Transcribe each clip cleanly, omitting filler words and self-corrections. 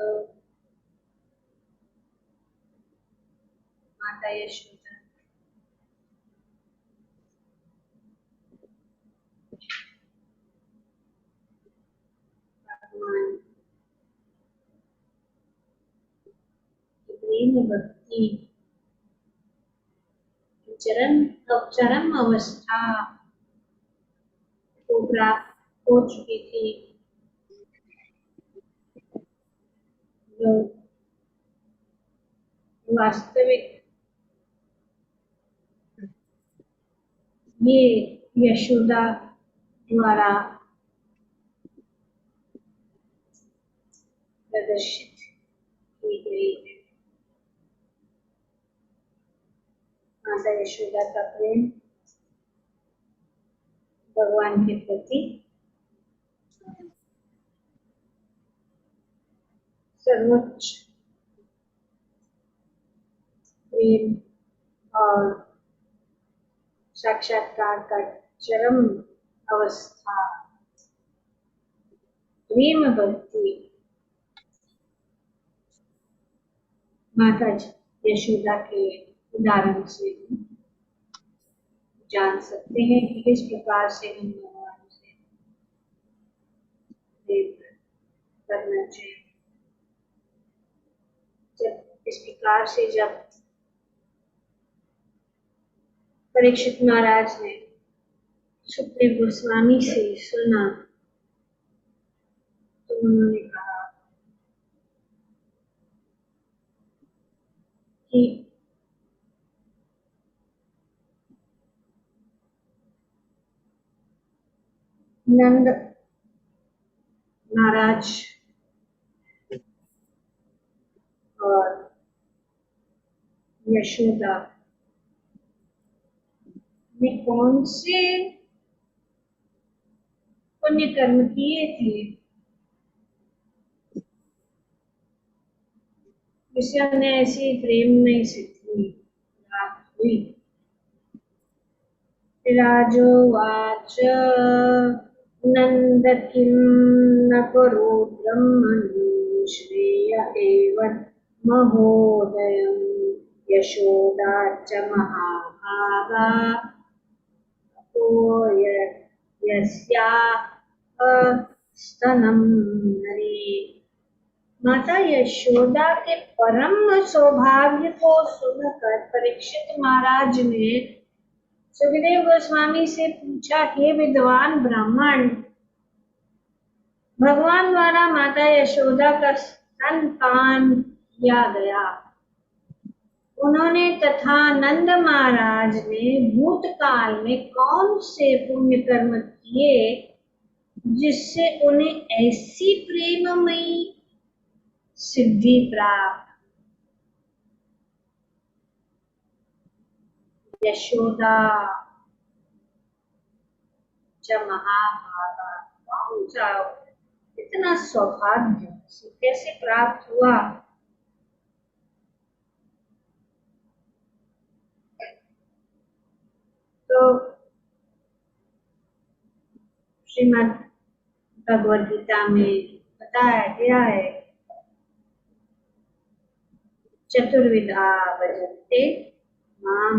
तो माता यशोदा भगवान की प्रेम भक्ति चरम अवस्था को प्राप्त हो चुकी थी, जो वास्तविक ये यशोदा द्वारा प्रदर्शित की गई है। माता यशोदा का प्रेम भगवान के प्रति सर्वोच्च प्रेम और साक्षात्कार का चरम अवस्था प्रेम भक्ति माता यशोदा के उदाहरण से जान सकते हैं कि किस प्रकार से हम भगवान से प्रेम करना चाहिए। जब इस प्रकार से जब परीक्षित महाराज ने सुखदेव गोस्वामी से सुना तो उन्होंने कहा कि नंद महाराज और यशोदा ने कौन से पुण्य कर्म किए थे जिससे उन्हें ऐसी प्रेम में सिद्धि प्राप्त हुई। राजोवाच नंद किं न करोत् ब्रह्मणि श्रेय एव महोदयं यशोदा च महाभागा यस्याः स्तनं नरे। माता यशोदा के परम सौभाग्य को सुनकर परीक्षित महाराज ने सुखदेव गोस्वामी से पूछा, हे विद्वान ब्राह्मण, भगवान द्वारा माता यशोदा का स्तनपान किया गया। उन्होंने तथा नंद महाराज ने भूतकाल में कौन से पुण्य कर्म किए जिससे उन्हें ऐसी प्रेममयी सिद्धि प्राप्त। यशोदा च महाभागा, कौन सा इतना सौभाग्य कैसे प्राप्त हुआ। तो श्रीमद् भगवद गीता में बताया गया है, चतुर्विधा भजन्ते मां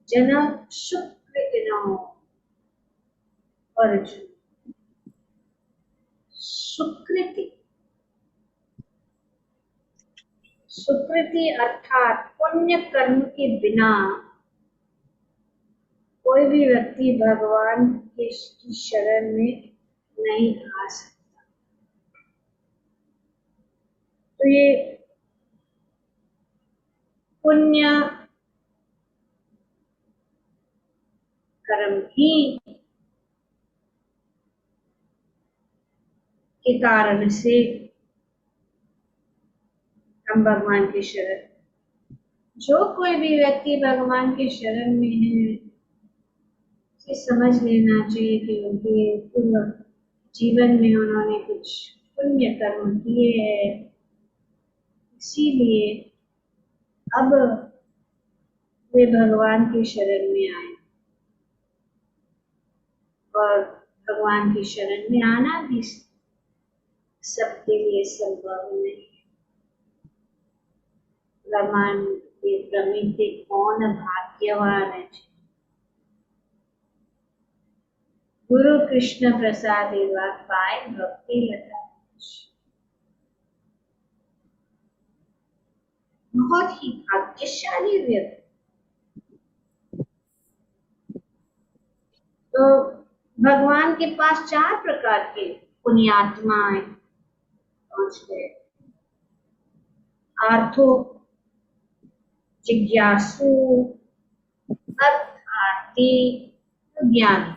जन सुकृतिनो। अर्जुन, सुकृति, सुकृति अर्थात पुण्य कर्म के बिना कोई भी व्यक्ति भगवान की शरण में नहीं आ सकता। तो ये पुण्य कर्म ही के कारण से हम भगवान की शरण, जो कोई भी व्यक्ति भगवान की शरण में है, उसे समझ लेना चाहिए कि उनके पूर्व जीवन में उन्होंने कुछ पुण्य कर्म किए हैं, इसीलिए अब वे भगवान की शरण में आए। और भगवान की शरण में आना भी सबके लिए संभव नहीं। ब्रह्मांड के प्रमिति कौन भाग्यवान है। गुरु कृष्ण प्रसाद पाए भक्ति लता, बहुत ही भाग्यशाली व्यक्ति। तो भगवान के पास 4 प्रकार के पुण्यात्माएं पहुंच गए। आर्थो, जिज्ञासु, अर्थार्थी, ज्ञानी।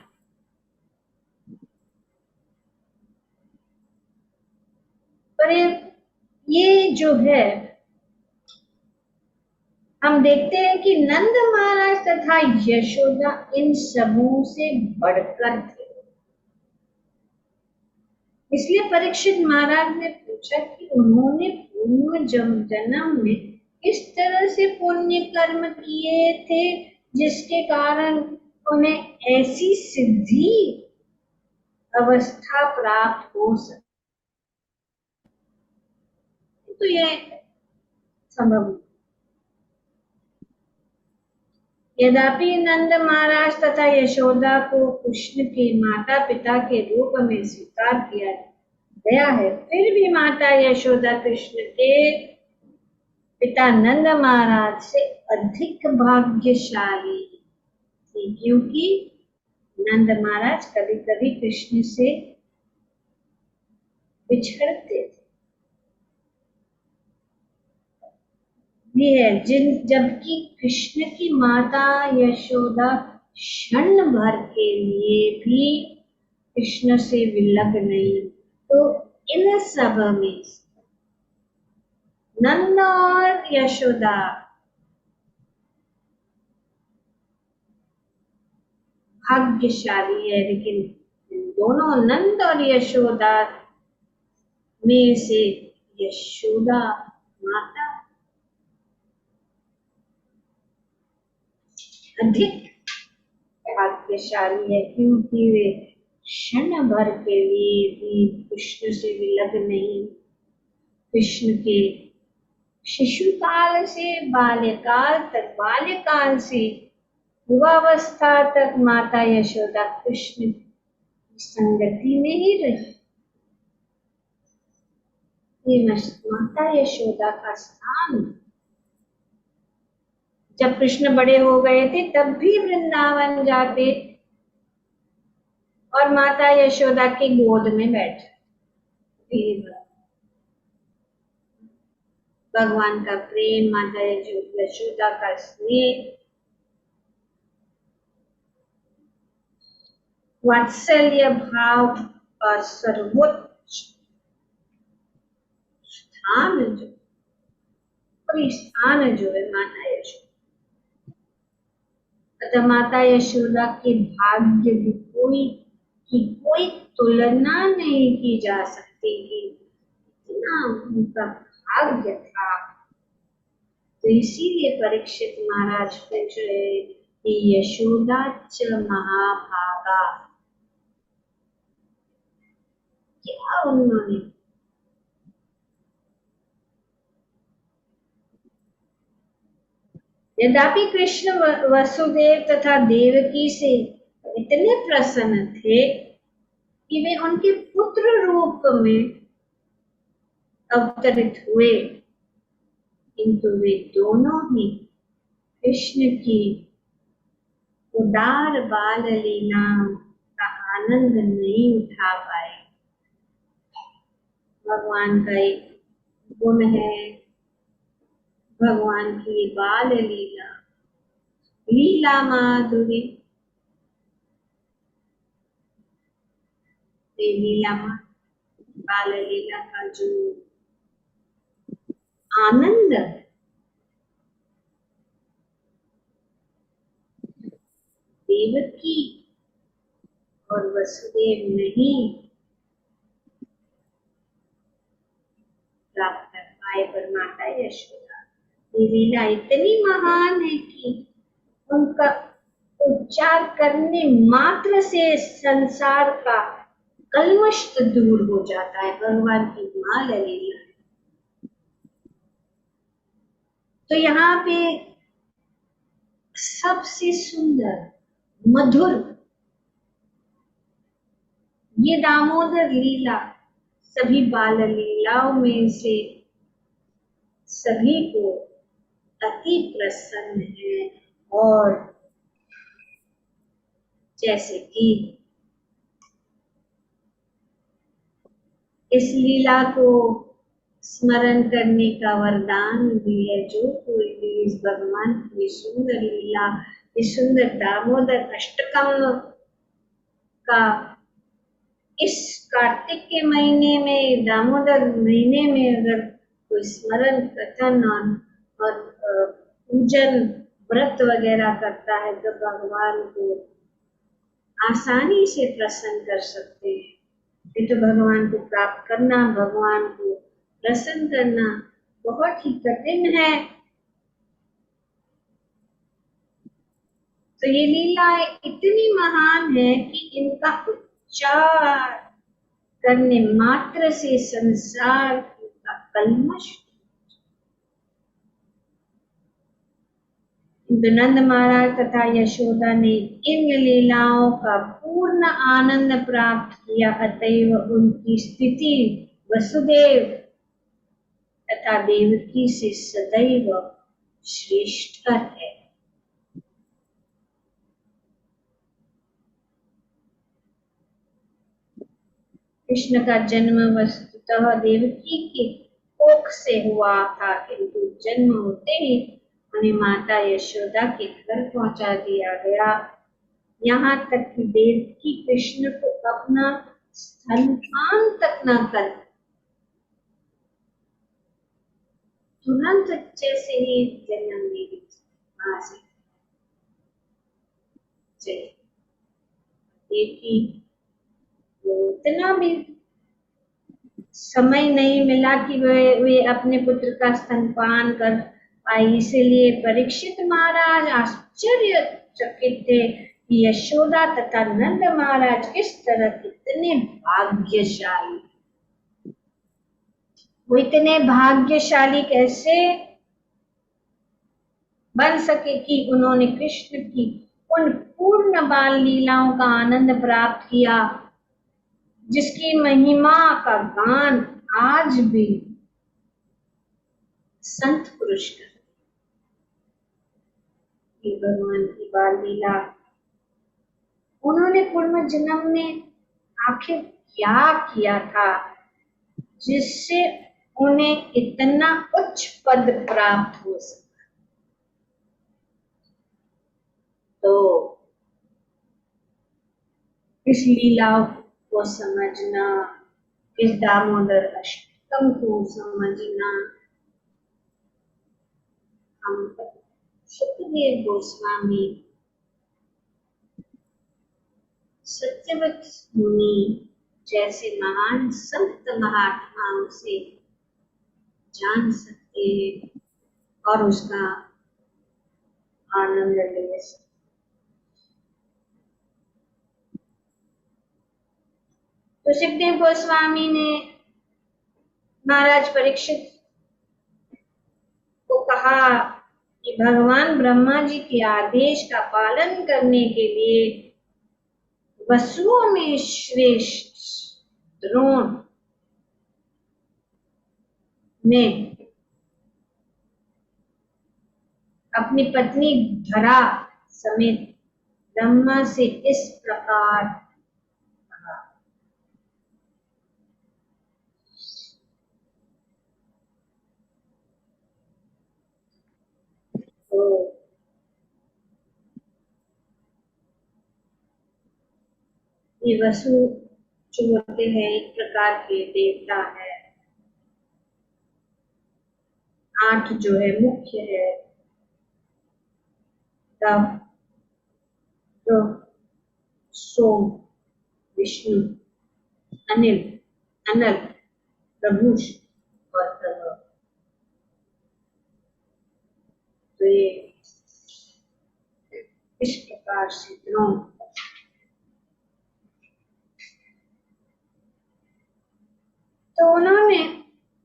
पर ये जो है, हम देखते हैं कि नंद महाराज तथा यशोदा इन सबों से बढ़कर थे। इसलिए परीक्षित महाराज ने पूछा कि उन्होंने पूर्व जन्म में किस तरह से पुण्य कर्म किए थे जिसके कारण उन्हें ऐसी सिद्धि अवस्था प्राप्त हो सके। तो यह संभव। यद्यपि नंद महाराज तथा यशोदा को कृष्ण के माता पिता के रूप में स्वीकार किया गया है, फिर भी माता यशोदा कृष्ण के पिता नंद महाराज से अधिक भाग्यशाली थी, क्योंकि नंद महाराज कभी कभी कृष्ण से बिछड़ते थे। भी है जबकि कृष्ण की माता यशोदा क्षण भर के लिए भी कृष्ण से विलग नहीं। तो इन सब में नंद और यशोदा भाग्यशाली है, लेकिन दोनों नंद और यशोदा में से यशोदा माता अधिक भाग्यशाली है, क्योंकि वे क्षण भर के लिए भी कृष्ण से विलग नहीं। कृष्ण के शिशुकाल से बाल्यकाल तक, बाल्यकाल से युवावस्था तक माता यशोदा कृष्ण की संगति में ही रही। ये माता यशोदा का स्थान। जब कृष्ण बड़े हो गए थे तब भी वृंदावन जाते और माता यशोदा की गोद में बैठे। भगवान का प्रेम, माता यशोदा का स्नेह, वात्सल्य भाव का सर्वोच्च स्थान जो है माता यशोदा। अतः माता यशोदा के भाग्य की कोई तुलना नहीं की जा सकती कि इतना उनका भाग्य था। तो इसीलिए परीक्षित महाराज पूछ रहे कि यशोदा च महाभागा, क्या उन्होंने यद्यपि कृष्ण वसुदेव तथा देवकी से इतने प्रसन्न थे कि वे उनके पुत्र रूप में अवतरित हुए, किंतु वे दोनों ही कृष्ण की उदार बाल लीला का आनंद नहीं उठा पाए। भगवान का एक गुण है, भगवान की बाल लीला, लीला माधुरी। लीला बाल लीला का जो आनंद देवकी और वसुदेव नहीं प्राप्त कर पाए, पर माता यशोदा ये लीला इतनी महान है कि उनका उच्चार करने मात्र से संसार का कल्मश दूर हो जाता है। भगवान की माल लीला। तो यहाँ पे सबसे सुंदर मधुर ये दामोदर लीला सभी बाल लीलाओं में से सभी को अति प्रसन्न है। और जैसे कि इस लीला को स्मरण करने का वरदान भी है। जो कोई भी इस भगवान की सुंदर लीला, इस सुंदर दामोदर अष्टकम का इस कार्तिक के महीने में, दामोदर महीने में अगर कोई स्मरण कथन और पूजन व्रत वगैरह करता है तो भगवान को आसानी से प्रसन्न कर सकते हैं। ये तो भगवान को प्राप्त करना, भगवान को प्रसन्न करना बहुत ही कठिन है। तो ये लीलाएं इतनी महान है कि इनका उच्चार करने मात्र से संसार का कल्मश। नंद महाराज तथा यशोदा ने इन लीलाओं का पूर्ण आनंद प्राप्त किया, अतएव उनकी स्थिति वसुदेव तथा देवकी से सदैव श्रेष्ठ है। कृष्ण का जन्म वस्तुतः देवकी के कोख से हुआ था, किंतु जन्म होते ही उन्हें माता यशोदा के घर पहुंचा दिया गया। यहाँ तक कि देवकी कृष्ण को अपना स्तनपान तक न कर तुरंत जैसे ही जन्म ले ली वहां से देवकी को इतना भी समय नहीं मिला कि वे अपने पुत्र का स्तनपान कर पाई। इसीलिए परीक्षित महाराज आश्चर्यचकित थे कि यशोदा तथा नंद महाराज किस तरह कितने भाग्यशाली, वो इतने भाग्यशाली कैसे बन सके कि उन्होंने कृष्ण की उन पूर्ण बाल लीलाओं का आनंद प्राप्त किया, जिसकी महिमा का गान आज भी संत पुरुष करते। भगवान की बाल लीला उन्होंने पूर्व जन्म में आखिर क्या किया था जिससे उन्हें इतना उच्च पद प्राप्त हो सका। तो इस लीला को समझना, इस दामोदर अष्टकम को समझना हम सुखदेव गोस्वामी, सत्यवत मुनि जैसे महान संत महात्माओं से जान सकते हैं और उसका आनंद ले सकते। तो सुखदेव गोस्वामी ने महाराज परीक्षित को कहा कि भगवान ब्रह्मा जी के आदेश का पालन करने के लिए वसुओं में श्रेष्ठ द्रोण ने अपनी पत्नी धरा समेत ब्रह्मा से इस प्रकार कहा। तो ये वसु जो होते हैं एक प्रकार के देवता है। 8 जो है मुख्य है, तब तो सोम, विष्णु, अनिल, अनल, प्रभुष और प्रभव। तो ये इस प्रकार से द्रोण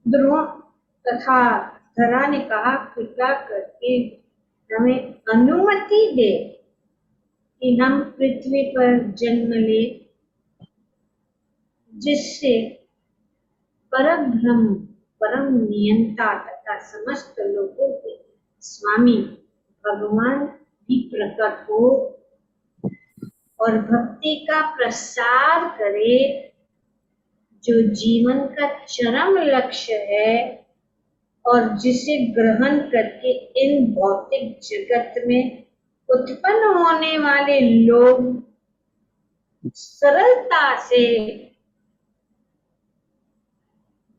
द्रोण तथा धरा ने कहा, कृपा करके हमें अनुमति दे कि हम पृथ्वी पर जन्म ले, जिससे परब्रह्म, परम नियंता तथा समस्त लोगों के स्वामी भगवान भी प्रकट हो और भक्ति का प्रसार करे, जो जीवन का चरम लक्ष्य है और जिसे ग्रहण करके इन भौतिक जगत में उत्पन्न होने वाले लोग सरलता से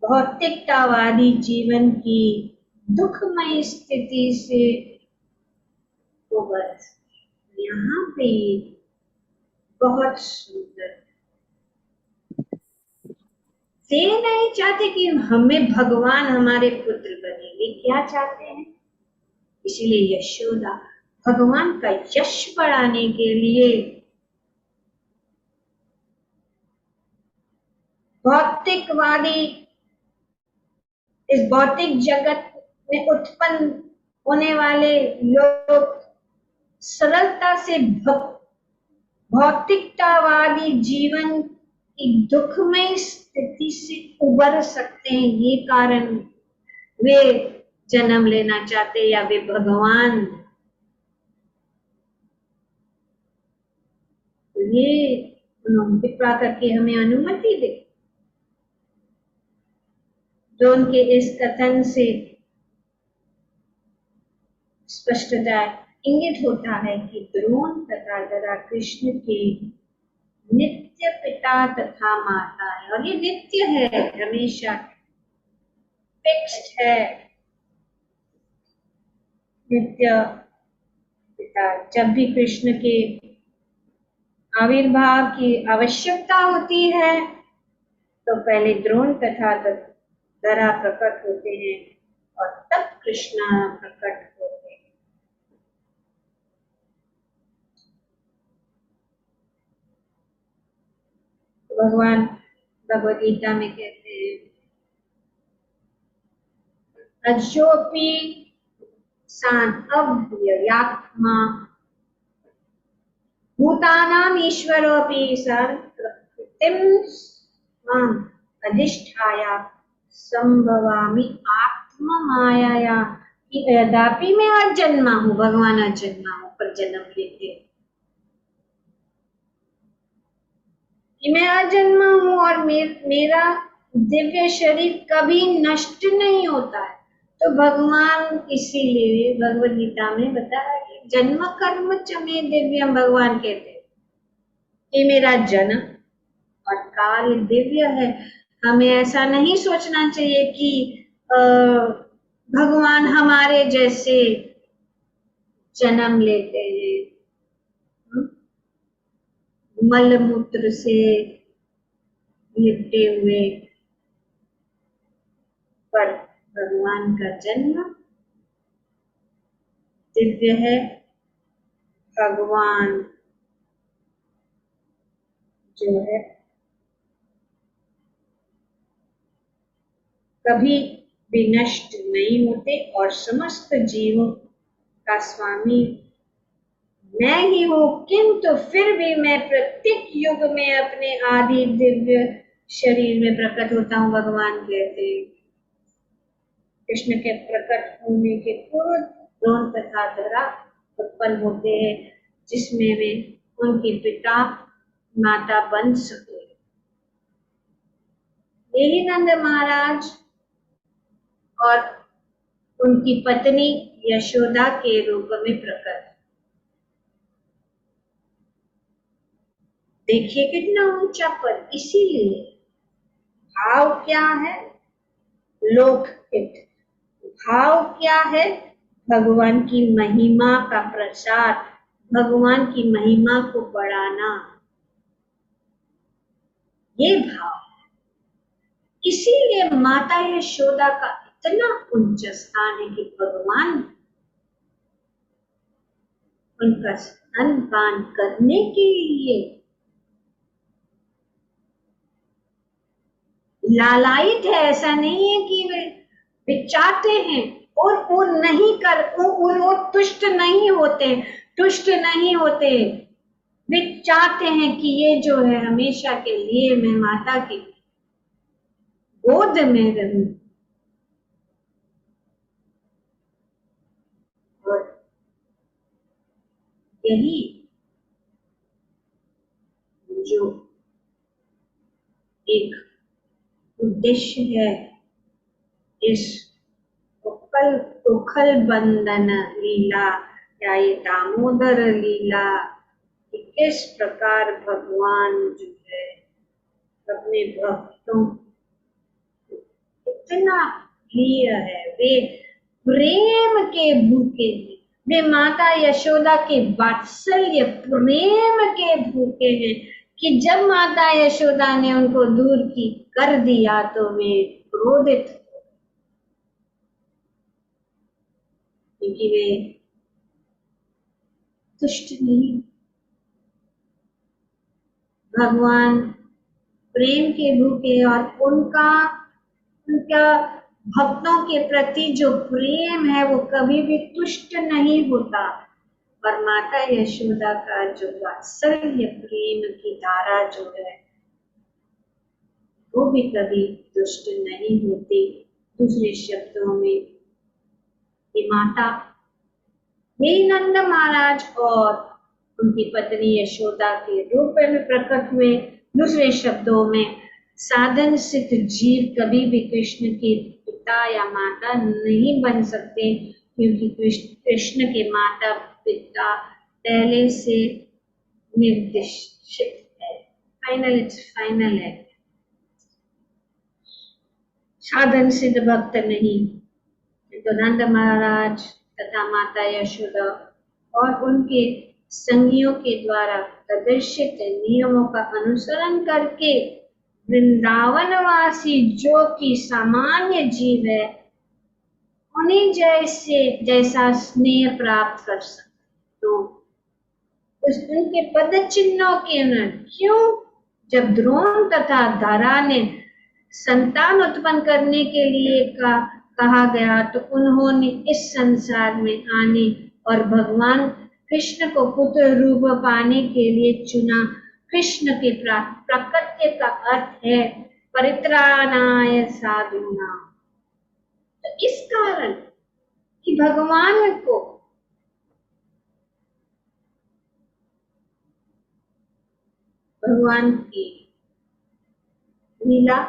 भौतिकतावादी जीवन की दुखमय स्थिति से उबर। यहाँ पे बहुत सुंदर, वे नहीं चाहते कि हमें भगवान हमारे पुत्र बने, वे क्या चाहते हैं? इसीलिए यशोदा भगवान का यश बढ़ाने के लिए भौतिकवादी, इस भौतिक जगत में उत्पन्न होने वाले लोग सरलता से भौतिकतावादी जीवन की दुखमय स्थिति से उबर सकते हैं, ये कारण वे जन्म लेना चाहते या वे भगवान। ये उन्होंने कृपा करके हमें अनुमति दे। जो उनके इस कथन से स्पष्टता इंगित होता है कि द्रोण तथा धरा कृष्ण के नित्य पिता तथा माता है, और ये नित्य है, हमेशा फिक्स्ड है। नित्य पिता, जब भी कृष्ण के आविर्भाव की आवश्यकता होती है तो पहले द्रोण तथा धरा प्रकट होते हैं और तब कृष्ण प्रकट होते हैं। भगवान भगवद गीता में कहते हैं, अजोपि सान अव्ययात्मा भूतानाम ईश्वरोपि सन प्रकृतिम मां अधिष्ठाय संभवामि आत्मा मायाया। यद्यपि मैं अजन्मा हूँ, भगवान अजन्मा हूँ, पर जन्म लेते कि मैं अजन्मा हूँ और मेरा दिव्य शरीर कभी नष्ट नहीं होता है। तो भगवान इसीलिए भगवद गीता में बताया कि जन्म कर्म च मे दिव्यम, भगवान कहते हैं कि मेरा जन्म और कार्य दिव्य है। हमें ऐसा नहीं सोचना चाहिए कि भगवान हमारे जैसे जन्म लेते हैं मल मूत्र से लिपटे हुए, पर भगवान का जन्म दिव्य है। भगवान जो है कभी भी नष्ट नहीं होते और समस्त जीवों का स्वामी मैं ही हूँ, किंतु फिर भी मैं प्रत्येक युग में अपने आदि दिव्य शरीर में प्रकट होता हूँ, भगवान कहते हैं। कृष्ण के प्रकट होने के पूर्व द्रोण तथा धरा उत्पन्न होते हैं, जिसमें वे उनके पिता माता बन सके। यही नंद महाराज और उनकी पत्नी यशोदा के रूप में प्रकट। देखिए कितना ऊंचा पद। इसीलिए भाव क्या है? लोकहित। भाव क्या है? भगवान की महिमा का प्रसार, भगवान की महिमा को बढ़ाना, ये भाव। इसीलिए माता यशोदा का इतना ऊंचा स्थान है कि भगवान उनका स्तनपान करने के लिए लालायित है, ऐसा नहीं है कि वे चाहते हैं और वो नहीं कर वो तुष्ट नहीं होते, तुष्ट नहीं होते। वे चाहते हैं कि ये जो है हमेशा के लिए मैं माता की गोद में रहूं। और यही जो एक उद्देश्य है इस उखल उखल बंधन लीला या ये दामोदर लीला, कि किस प्रकार भगवान जो है अपने भक्तों इतना प्रिय है, वे प्रेम के भूखे हैं, वे माता यशोदा के वात्सल्य प्रेम के भूखे हैं, कि जब माता यशोदा ने उनको दूर की कर दिया तो वे क्रोधित, क्योंकि वे तुष्ट नहीं। भगवान प्रेम के भूखे और उनका उनका भक्तों के प्रति जो प्रेम है वो कभी भी तुष्ट नहीं होता। और माता यशोदा का जो वात्सल्य प्रेम की धारा जो है वो भी कभी तुष्ट नहीं होती। दूसरे शब्दों में ये माता, हे नंद महाराज और उनकी पत्नी यशोदा के रूप में प्रकट हुए। दूसरे शब्दों में साधन सिद्ध जीव कभी भी कृष्ण के पिता या माता नहीं बन सकते, क्योंकि कृष्ण के माता पिता पहले से निर्दिष्ट है, फाइनल, इट्स फाइनल है। साधन सिद्ध भक्त नहीं, तो नंद महाराज तथा माता यशोदा और उनके संगियों के द्वारा प्रदर्शित नियमों का अनुसरण करके वृंदावनवासी जो कि सामान्य जीव है उन्हें जैसा स्नेह प्राप्त कर सकते, तो उनके पद चिन्हों के अनुसार, क्यों जब द्रोण तथा धरा ने संतान उत्पन्न करने के लिए कहा गया तो उन्होंने इस संसार में आने और भगवान कृष्ण को पुत्र रूप पाने के लिए चुना। कृष्ण के प्राकट्य का अर्थ है परित्राणाय साधूनां। तो इस कारण कि भगवान को भगवान की लीला,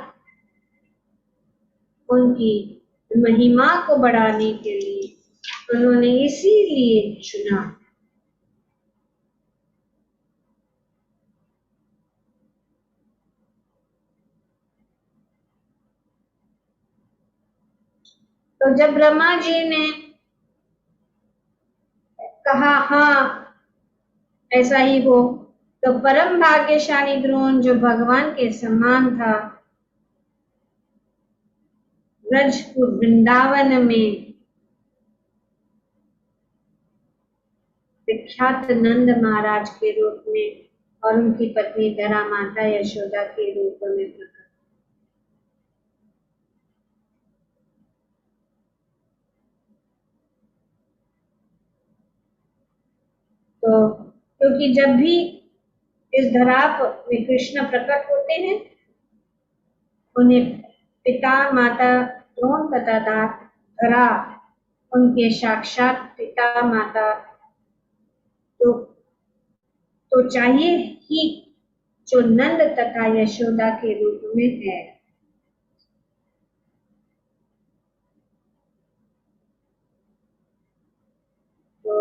उनकी महिमा को बढ़ाने के लिए उन्होंने इसीलिए चुना। तो जब ब्रह्मा जी ने कहा हाँ ऐसा ही हो, तो परम भाग्यशाली द्रोण जो भगवान के समान था, ब्रजपुर वृंदावन में विख्यात नंद महाराज के रूप में और उनकी पत्नी धरा माता यशोदा के रूप में प्रकट। तो क्योंकि जब भी इस धरा में कृष्ण प्रकट होते हैं उन्हें पिता माता द्रोण तथा धरा उनके साक्षात पिता माता तो चाहिए ही जो नंद तथा यशोदा के रूप में है। तो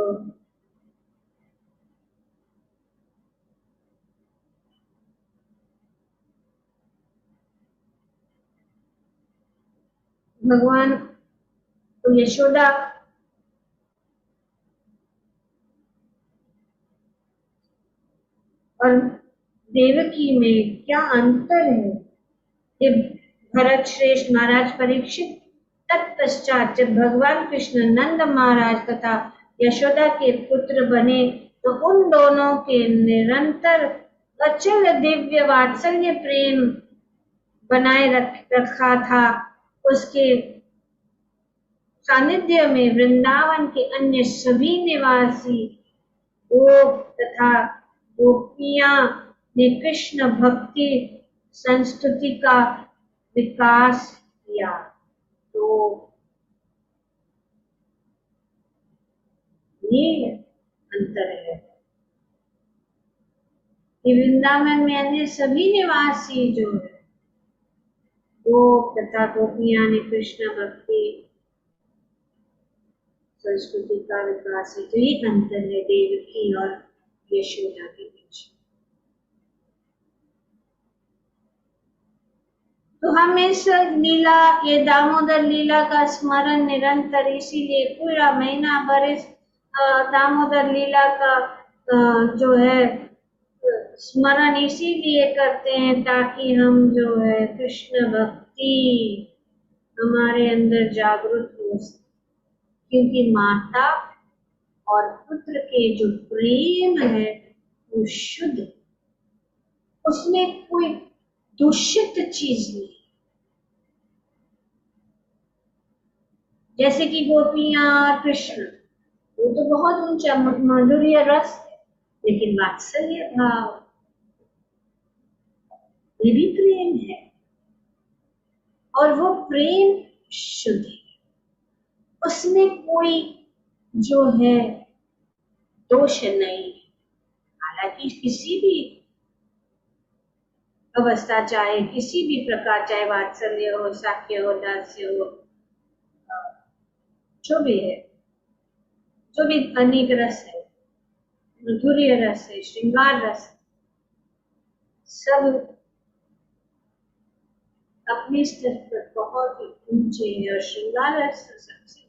भगवान तो यशोदा और देवकी में क्या अंतर है, ये भरत श्रेष्ठ महाराज परीक्षित तत्पश्चात जब भगवान कृष्ण नंद महाराज तथा यशोदा के पुत्र बने तो उन दोनों के निरंतर अचल दिव्य वात्सल्य प्रेम बनाए रखा था, उसके सानिध्य में वृंदावन के अन्य सभी निवासी गोप तथा गोपियां ने कृष्ण भक्ति संस्कृति का विकास किया। तो ये अंतर है कि वृंदावन में अन्य सभी निवासी जो है गोप तथा गोपियां ने कृष्ण भक्ति संस्कृति का विकास है। तो ये अंतर है देवकी और यशोदा के बीच। तो हम इस लीला, ये दामोदर लीला का स्मरण निरंतर, इसीलिए पूरा महीना भर इस दामोदर लीला का जो है स्मरण इसीलिए करते हैं ताकि हम जो है कृष्ण भक्ति हमारे अंदर जागृत हो सके। क्योंकि माता और पुत्र के जो प्रेम है वो शुद्ध, उसमें कोई दूषित चीज नहीं। जैसे कि गोपियां और कृष्ण, वो तो बहुत ऊंचा माधुर्य रस है, लेकिन वात्सल्य भाव ये भी प्रेम है, और वो प्रेम शुद्ध है, उसमें कोई जो है दोष नहीं। हालांकि किसी भी अवस्था, चाहे किसी भी प्रकार, चाहे वात्सल्य हो, साख्य हो, दास्य हो, जो भी है, जो भी अनेक रस है, मधुर्य रस है, श्रृंगार रस है, सब अपने स्तर पर बहुत ही ऊंचे है। और श्रृंगार रस सबसे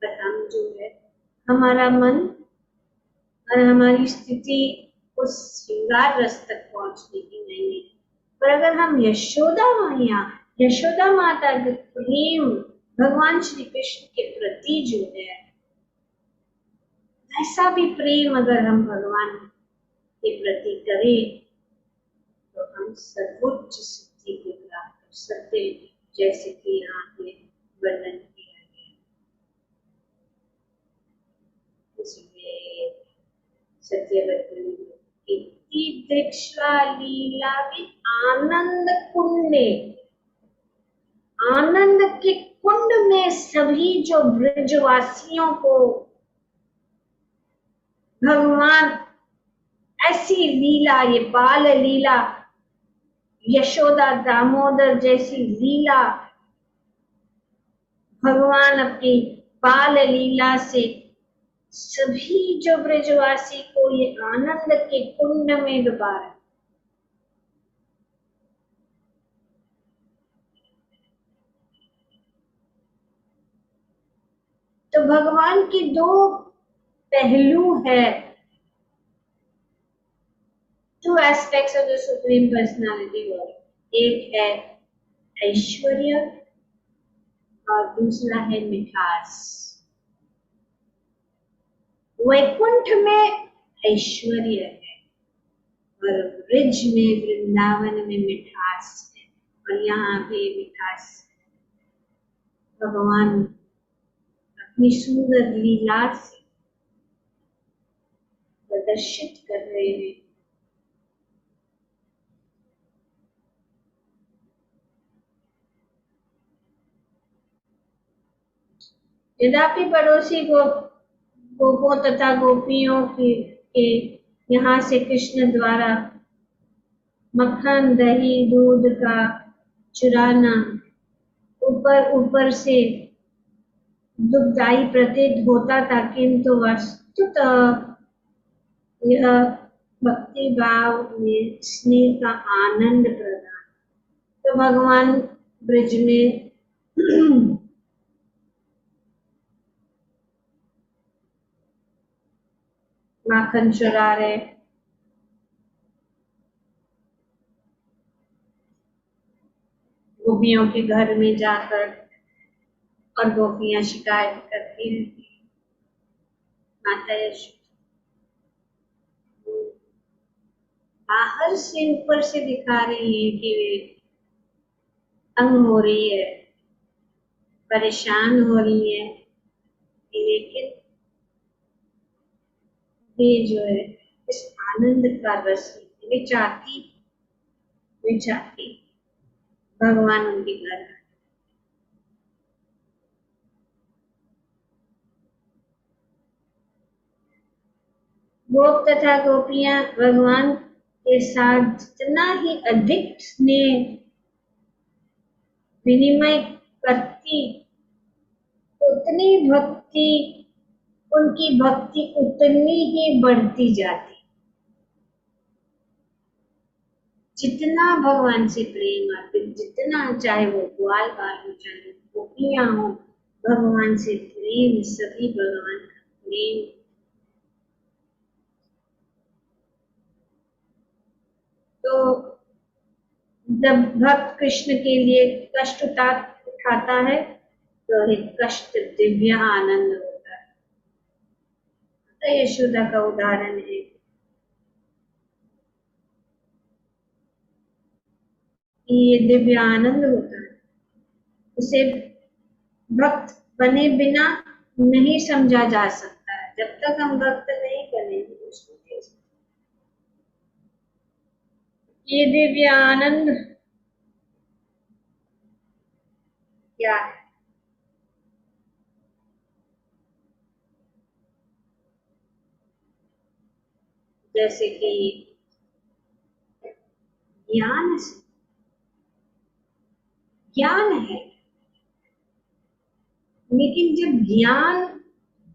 प्रथम जो है, हमारा मन और हमारी स्थिति उस श्रृंगार रस तक पहुंचने की नहीं है। पर अगर हम यशोदा मैया, यशोदा माता के प्रेम भगवान श्री कृष्ण के प्रति जो है, ऐसा भी प्रेम अगर हम भगवान के प्रति करें तो हम सर्वोच्च सिद्धि को प्राप्त कर सकते हैं, जैसे कि यहाँ पे वर्णन किया गया। इसलिए सत्यवती दीक्षा लीला भी आनंद कुंडे, आनंद के कुंड में सभी जो ब्रजवासियों को भगवान ऐसी लीला, ये बाल लीला, यशोदा दामोदर जैसी लीला भगवान अपनी बाल लीला से सभी जो ब्रजवासी को ये आनंद के कुंड में डुबा रहे। तो भगवान के दो पहलू है, two aspects of the supreme personality world. एक है ऐश्वर्य और दूसरा है मिठास। वैकुंठ में ऐश्वर्य है और ब्रिज में, वृंदावन में मिठास है, और यहाँ पे मिठास भगवान अपनी सुंदर लीला से प्रदर्शित कर रहे हैं। यद्यपि पड़ोसी गोपों तथा गोपियों के यहाँ से कृष्ण द्वारा मक्खन, दही, दूध का चुराना ऊपर ऊपर से दुखदायी प्रतीत होता था, किंतु वस्तुतः यह भक्ति भाव में स्नेह का आनंद प्रदान। तो भगवान ब्रज में माखन चुरा रहे, गोपियों के घर में जाकर, और गोपियां शिकायत करती रहती, माता यशोदा बाहर से ऊपर से दिखा रही है कि वे तंग हो रही है, परेशान हो रही है, लेकिन ये जो है इस आनंद का रस वे चाहती भगवान उनके घर आए। गोप तथा गोपियां भगवान के साथ जितना ही अधिक स्नेह विनिमय करती, उतनी भक्ति उनकी भक्ति उतनी ही बढ़ती जाती। जितना भगवान से प्रेम अर्पित, जितना चाहे वो ग्वाल बाल हो, चाहे गोपियां हो, भगवान से प्रेम सभी भगवान का प्रेम। तो जब भक्त कृष्ण के लिए कष्ट उठाता है तो एक कष्ट दिव्य आनंद होता है। तो यशोदा का उदाहरण है। ये दिव्य आनंद होता है, उसे भक्त बने बिना नहीं समझा जा सकता है। जब तक हम भक्त नहीं बनेंगे उसको कैसे। ये दिव्य आनंद क्या है? जैसे कि ज्ञान ज्ञान है, लेकिन जब ज्ञान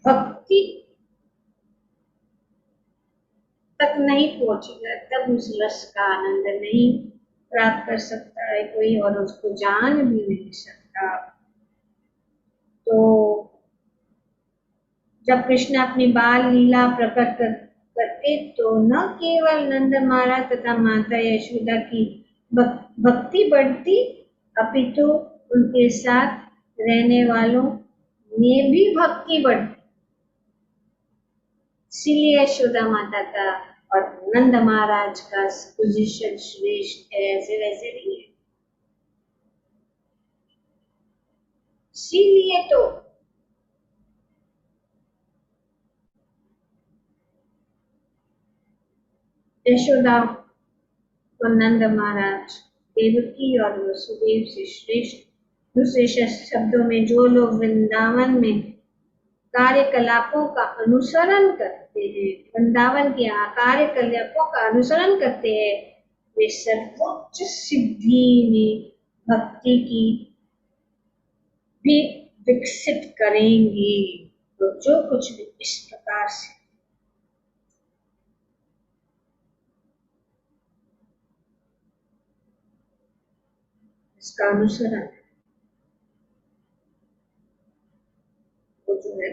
भक्ति तक नहीं पहुंचेगा तब उस रस का आनंद नहीं प्राप्त कर सकता है कोई, और उसको जान भी नहीं सकता। तो जब कृष्ण अपनी बाल लीला प्रकट करते तो न केवल नंद महाराज तथा माता यशोदा की भक्ति बढ़ती, अपितु उनके साथ रहने वालों में भी भक्ति बढ़ती। इसीलिए यशोदा माता का और नंद महाराज का पोजीशन श्रेष्ठ है, ऐसे वैसे नहीं है। इसीलिए तो यशोदा और नंद महाराज देवकी और वसुदेव से श्रेष्ठ। दूसरे शब्दों में जो लोग वृंदावन में कार्यकलापों का अनुसरण करते हैं, वृंदावन के कार्यकलापों का अनुसरण करते हैं, वे सर्वोच्च सिद्धि में भक्ति की भी विकसित करेंगे। तो जो कुछ भी इस प्रकार से इसका अनुसरण वो जो है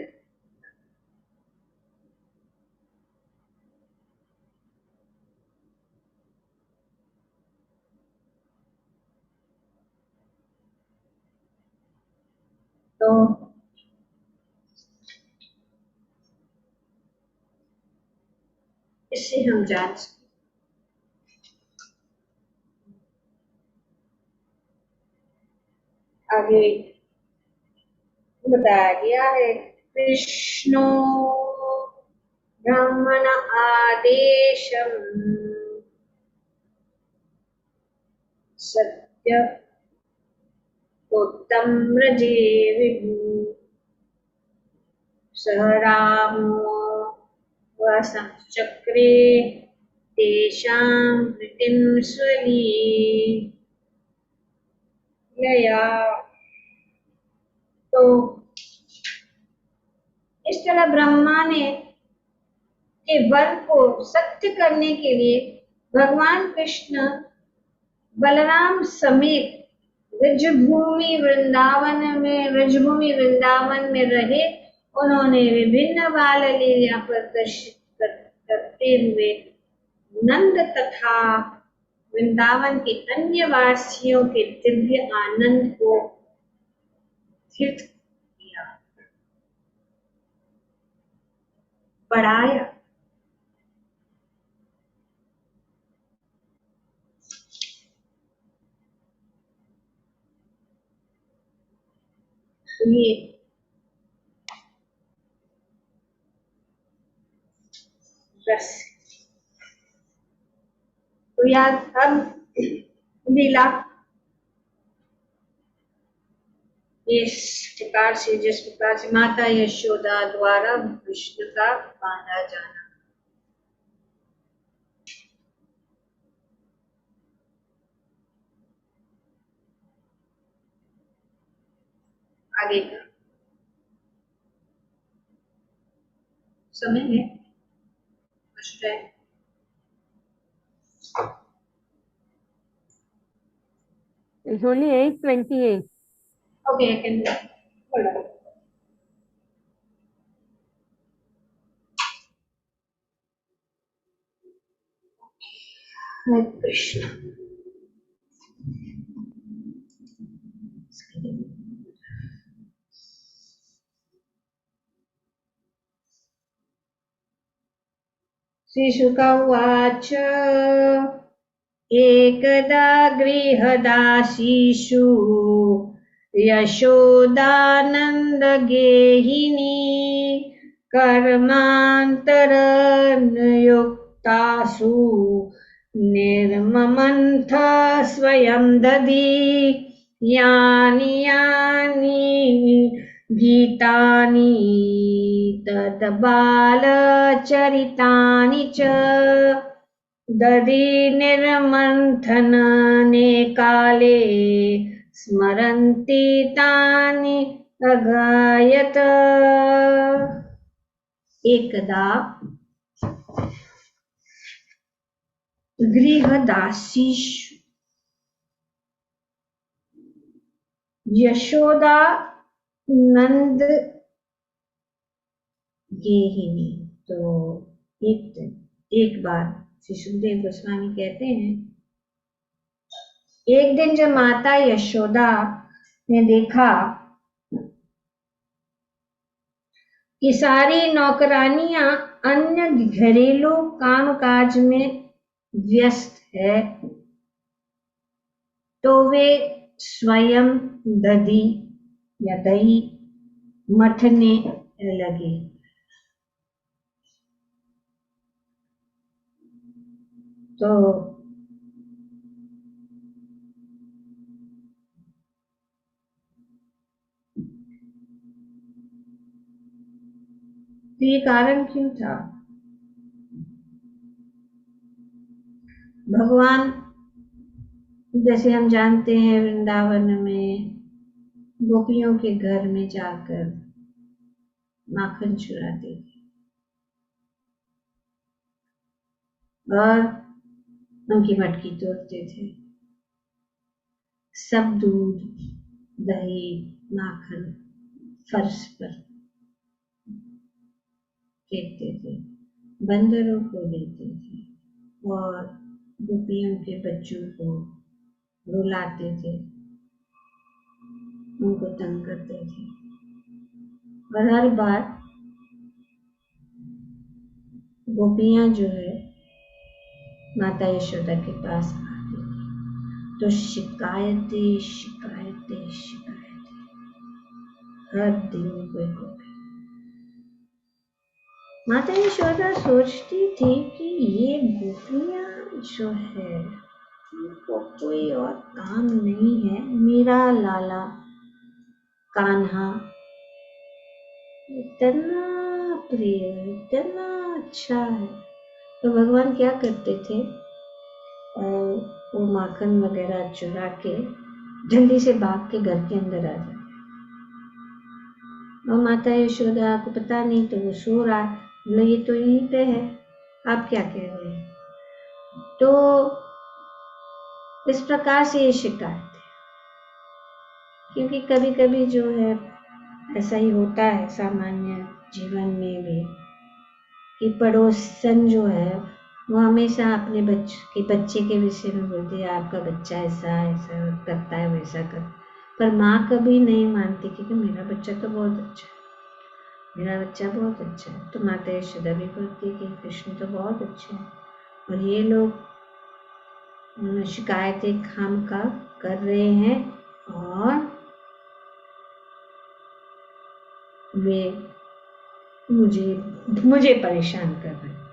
तो इससे हम जान सकते। आगे बताया गया है, कृष्णो ब्राह्मण आदेशम सत्य उत्तम रजे विभु सह रामो वसंचक्रे तेषां प्रीतिं स्वलीलया। तो इस तरह ब्रह्मा ने के वर को सत्य करने के लिए भगवान कृष्ण बलराम समेत ब्रजभूमि वृंदावन में रहे। उन्होंने विभिन्न बाल लीला प्रदर्शित करते हुए नंद तथा वृंदावन के अन्य वासियों के दिव्य आनंद को स्थिर किया, बढ़ाया। तो ये रस, तो यार अब लीला इस प्रकार से, जिस प्रकार से माता यशोदा द्वारा कृष्ण का बांधा जाना। आगे का समय है, It's only 8:28. Okay, I can do it. Hold on. Hare Krishna. श्रीशुक उवाच एकदा गृहदासीषु यशोदानन्दगेहिनी कर्मान्तरनुयुक्तासु निर्ममन्थ स्वयं दधी यानि यानि गीतानि तद्बालचरितानि च दधी निर्मन्थने काले स्मरन्ति तानि अगायत। एकदा गृहदासीषु यशोदा नंद गेहिनी, तो एक बार श्री सुखदेव गोस्वामी कहते हैं, एक दिन जब माता यशोदा ने देखा कि सारी नौकरानियां अन्य घरेलू कामकाज में व्यस्त है, तो वे स्वयं दधी या दही मथने लगे। तो ये कारण क्यों था? भगवान, जैसे हम जानते हैं, वृंदावन में गोपियों के घर में जाकर माखन चुराते थे और उनकी मटकी तोड़ते थे। सब दूध, दही, माखन फर्श पर फेंकते थे, बंदरों को देते थे और गोपियों के बच्चों को रुलाते थे, उनको तंग करते थे। और हर बार गोपियां जो है माता यशोदा के पास आती थी तो शिकायतें शिकायतें शिकायतें, हर दिन कोई गोपी। माता यशोदा सोचती थी कि ये गोपियां जो है उनको कोई और काम नहीं है, मेरा लाला कान्हा इतना प्रिय, इतना अच्छा है। तो भगवान क्या करते थे, वो माखन वगैरह चुरा के जल्दी से भाग के घर के अंदर आ जाते। और माता यशोदा को पता नहीं, तो वो सो रहा है, बोले ये तो यहीं पे है, आप क्या कह रहे हैं? तो इस प्रकार से ये शिकायत है, क्योंकि कभी कभी जो है ऐसा ही होता है सामान्य जीवन में भी, कि पड़ोसन जो है वो हमेशा अपने बच्चे के विषय में बोलती है, आपका बच्चा ऐसा ऐसा करता है, वैसा कर, पर माँ कभी नहीं मानती कि मेरा बच्चा तो बहुत अच्छा है, मेरा बच्चा बहुत अच्छा है। तो माता यशोदा भी बोलती है कि कृष्ण तो बहुत अच्छा है, और ये लोग शिकायतें खामखा कर रहे हैं और वे मुझे परेशान कर रहे हैं।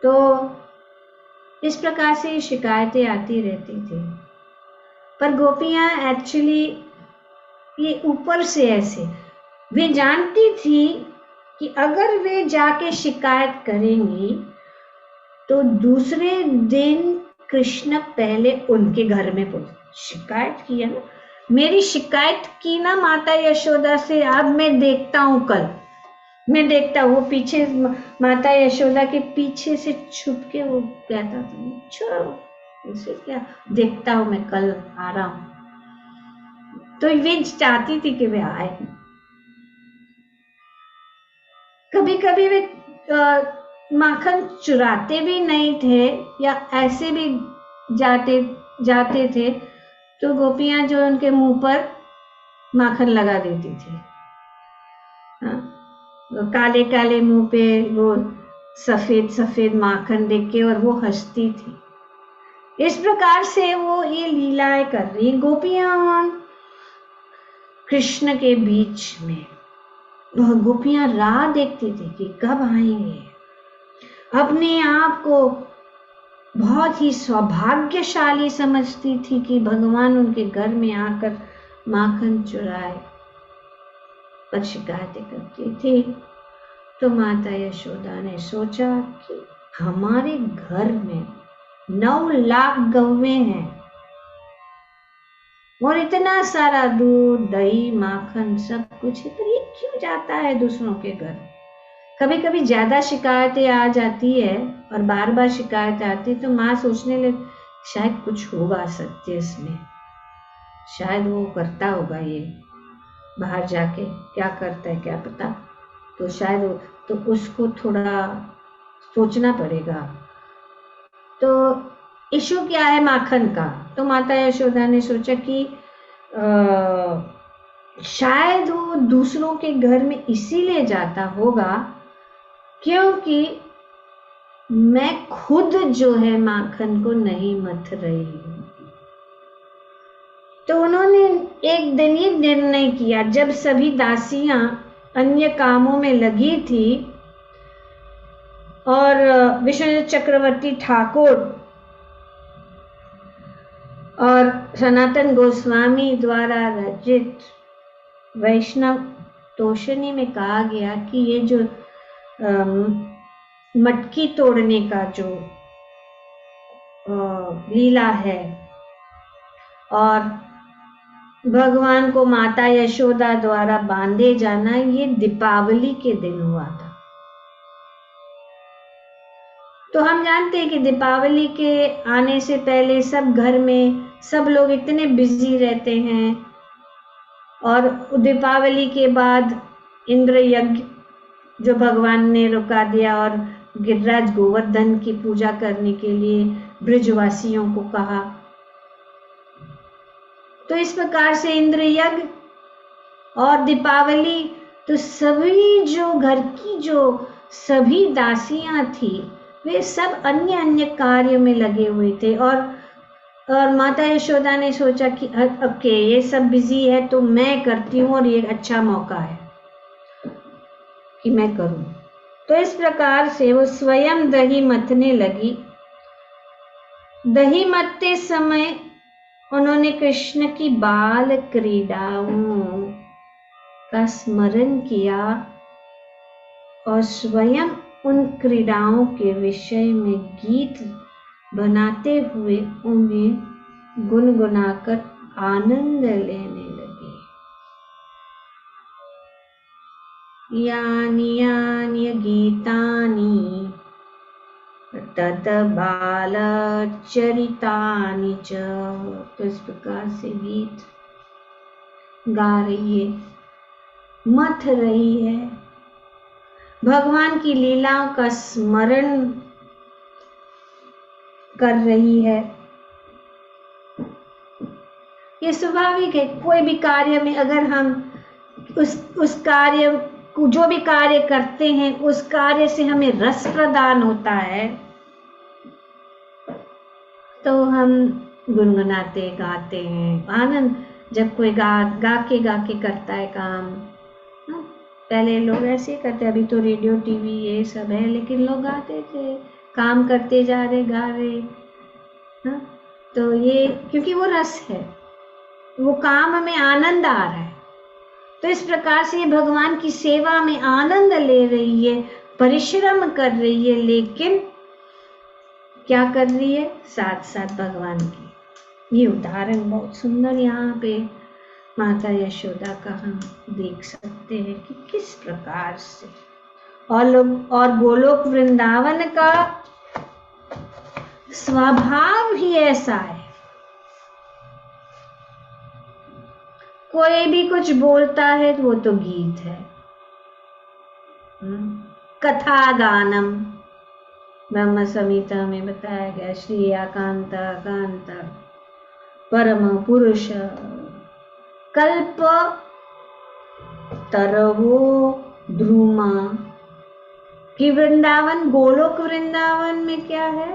तो इस प्रकार से शिकायतें आती रहती थी। पर गोपियां एक्चुअली ये ऊपर से ऐसे, वे जानती थी कि अगर वे जाके शिकायत करेंगी तो दूसरे दिन कृष्ण पहले उनके घर में पहुंच। शिकायत किया ना, मेरी शिकायत की ना माता यशोदा से, अब मैं देखता हूँ कल, मैं देखता हूँ। वो पीछे माता यशोदा के पीछे से छुप के वो कहता था, छोड़ो इसे, क्या देखता हूँ, मैं कल आ रहा हूँ। तो वे चाहती थी कि वे आए। कभी कभी वे माखन चुराते भी नहीं थे या ऐसे भी जाते थे, तो गोपियां जो उनके मुंह पर माखन लगा देती थी। हाँ, काले काले मुंह पे वो सफेद सफेद माखन देख के, और वो हंसती थी। इस प्रकार से वो ये लीलाएं कर रही गोपियां और कृष्ण के बीच में। वह गोपियां राह देखती थी कि कब आएंगे। अपने आप को बहुत ही सौभाग्यशाली समझती थी कि भगवान उनके घर में आकर माखन चुराए। पर शिकायतें करती थी। तो माता यशोदा ने सोचा कि हमारे घर में 9 लाख गौवें हैं और इतना सारा दूध, दही, माखन सब कुछ है, पर ये क्यों जाता है दूसरों के घर? कभी कभी ज्यादा शिकायतें आ जाती है और बार बार शिकायत आती, तो माँ सोचने लगी शायद कुछ होगा सत्य इसमें, शायद वो करता होगा, ये बाहर जाके क्या करता है क्या पता। तो शायद वो, तो उसको थोड़ा सोचना पड़ेगा। तो इशू क्या है माखन का? तो माता यशोदा ने सोचा कि शायद वो दूसरों के घर में इसीलिए जाता होगा क्योंकि मैं खुद जो है माखन को नहीं मथ रही हूं। तो उन्होंने एक दिन ये निर्णय किया, जब सभी दासियां अन्य कामों में लगी थी और विश्वनाथ चक्रवर्ती ठाकुर और सनातन गोस्वामी द्वारा रचित वैष्णव तोषणी में कहा गया कि ये जो मटकी तोड़ने का जो लीला है और भगवान को माता यशोदा द्वारा बांधे जाना, ये दीपावली के दिन हुआ था। तो हम जानते हैं कि दीपावली के आने से पहले सब घर में सब लोग इतने बिजी रहते हैं, और दीपावली के बाद इंद्र यज्ञ जो भगवान ने रुका दिया और गिरिराज गोवर्धन की पूजा करने के लिए ब्रजवासियों को कहा। तो इस प्रकार से इंद्र यज्ञ और दीपावली, तो सभी जो घर की जो सभी दासियां थी वे सब अन्य अन्य कार्य में लगे हुए थे। और माता यशोदा ने सोचा कि ओके ये सब बिजी है तो मैं करती हूँ और ये अच्छा मौका है कि मैं करूं। तो इस प्रकार से वो स्वयं दही मथने लगी। दही मथते समय उन्होंने कृष्ण की बाल क्रीड़ाओं का स्मरण किया और स्वयं उन क्रीड़ाओं के विषय में गीत बनाते हुए उन्हें गुनगुनाकर आनंद लेने लगे। यानि यानि गीतानि तत बाल चरितानि च। तो इस प्रकार से गीत गा रही है, मथ रही है, भगवान की लीलाओं का स्मरण कर रही है। ये स्वाभाविक है, कोई भी कार्य में अगर हम उस कार्य को, जो भी कार्य करते हैं उस कार्य से हमें रस प्रदान होता है तो हम गुनगुनाते गाते हैं। आनंद, जब कोई गा के करता है काम, पहले लोग ऐसे करते, अभी तो रेडियो टीवी ये सब है, लेकिन लोग गाते थे, काम करते जा रहे गा रहे। हाँ, तो ये क्योंकि वो रस है, वो काम में आनंद आ रहा है। तो इस प्रकार से ये भगवान की सेवा में आनंद ले रही है, परिश्रम कर रही है, लेकिन क्या कर रही है? साथ साथ भगवान की। ये उदाहरण बहुत सुंदर यहाँ पे माता यशोदा का हम देख सकते हैं कि किस प्रकार से, और गोलोक वृंदावन का स्वभाव ही ऐसा है। कोई भी कुछ बोलता है तो वो तो गीत है। कथा गानम, ब्रह्म संहिता में बताया गया, श्री कांता कांता परम पुरुष कल्प तरवो ध्रुमा। कि वृंदावन, गोलोक वृंदावन में क्या है?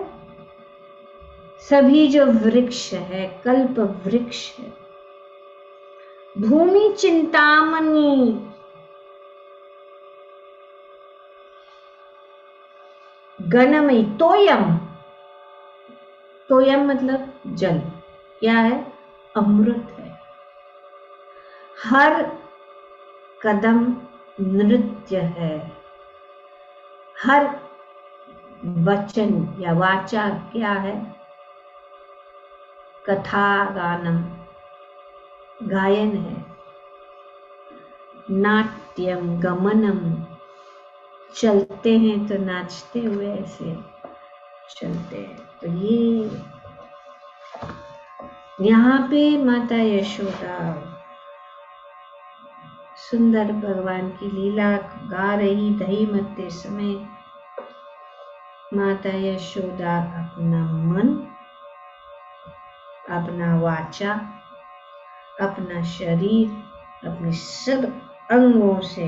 सभी जो वृक्ष है, कल्प वृक्ष है। भूमि चिंतामणि, गणमयी, तोयम, तोयम मतलब जल, क्या है? अमृत है। हर कदम नृत्य है, हर वचन या वाचा क्या है? कथा गानम, गायन है। नाट्यम गमनम, चलते हैं तो नाचते हुए ऐसे चलते हैं। तो ये यहाँ पे माता यशोदा सुंदर भगवान की लीला गा रही दही मत्ते समय। माता यशोदा अपना मन, अपना वाचा, अपना शरीर, अपने सब अंगों से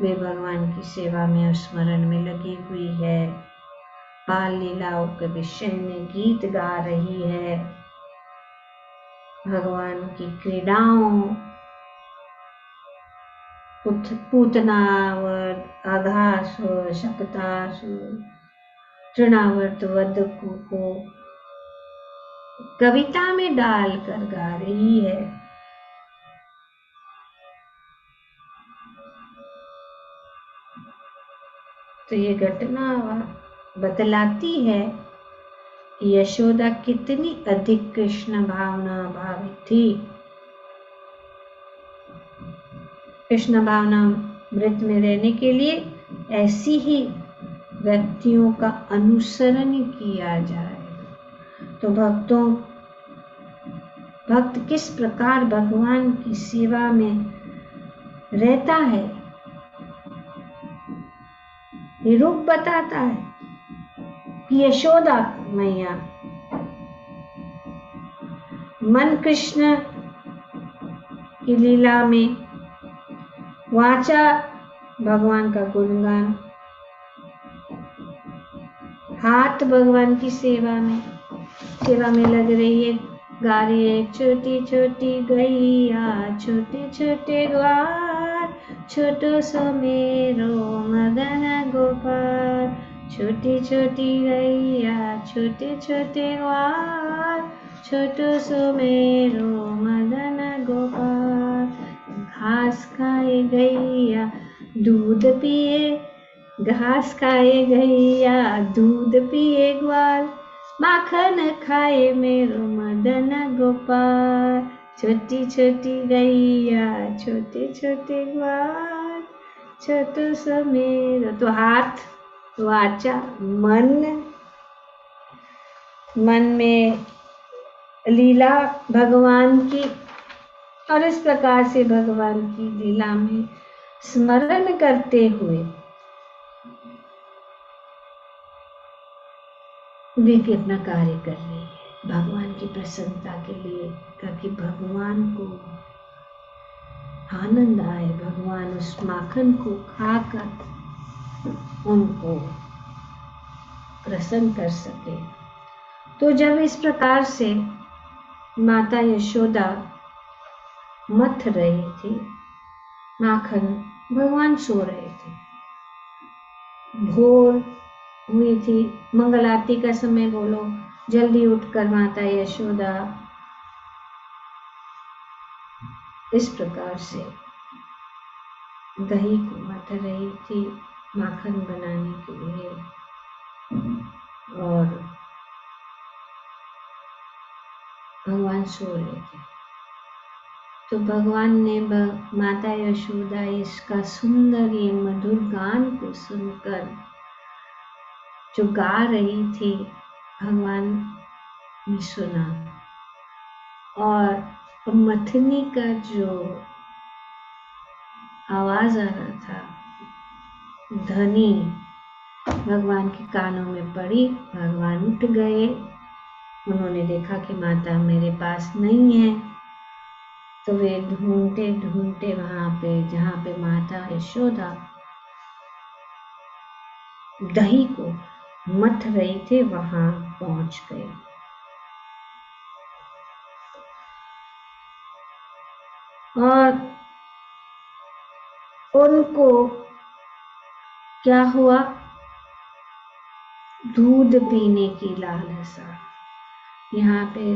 वे भगवान की सेवा में, स्मरण में लगी हुई है। बाल लीलाओं के विषय में गीत गा रही है, भगवान की क्रीड़ाओं, पूतनावर, आघासुर, शक्तासुर, तृणावर्त वध को कविता में डालकर गा रही है। तो ये घटना बतलाती है कि यशोदा कितनी अधिक कृष्ण भावना भावित थी। कृष्ण भावना मृत में रहने के लिए ऐसी ही व्यक्तियों का अनुसरण किया जाए। तो भक्त किस प्रकार भगवान की सेवा में रहता है, ये रूप बताता है कि यशोदा मैया मन कृष्ण की लीला में, वाचा भगवान का गुणगान, हाथ भगवान की सेवा में लग रही है, गा रही है। छोटी छोटी गैया, छोटे छोटे ग्वार, छोटो सो मेरो मदन गोपाल। छोटी छोटी गैया, छोटे छोटे ग्वार, छोटो सो मेरो मदन गोपाल। घास खाए गैया, दूध पिए, घास खाए गैया, दूध पिए ग्वाल। माखन खाए मेरो मदन गोपाल। छोटी छोटी गैया, छोटे छोटे ग्वाल, छोटो सो मेरो। तो हाथ, वाचा, मन में लीला भगवान की, और इस प्रकार से भगवान की लीला में स्मरण करते हुए वे अपना कार्य कर रही है भगवान की प्रसन्नता के लिए, ताकि भगवान को आनंद आए, भगवान उस माखन को खाकर उनको प्रसन्न कर सके। तो जब इस प्रकार से माता यशोदा मथ रही थी, माखन भगवान सो रहे थे। भोर हुई थी, मंगल आरती का समय बोलो, जल्दी उठकर माता यशोदा इस प्रकार से दही को मथ रही थी माखन बनाने के लिए। और भगवान सो रहे थे, तो भगवान ने माता यशोदा इसका सुंदर ये मधुर गान को सुनकर, जो गा रही थी, भगवान ने सुना। और मथनी का जो आवाज आ रहा था, ध्वनि भगवान के कानों में पड़ी। भगवान उठ गए। उन्होंने देखा कि माता मेरे पास नहीं है, तो वे ढूंढते ढूंढते वहां पे जहां पे माता यशोदा दही को मथ रही थे वहां पहुंच गए। और उनको क्या हुआ, दूध पीने की लालसा। यहाँ पे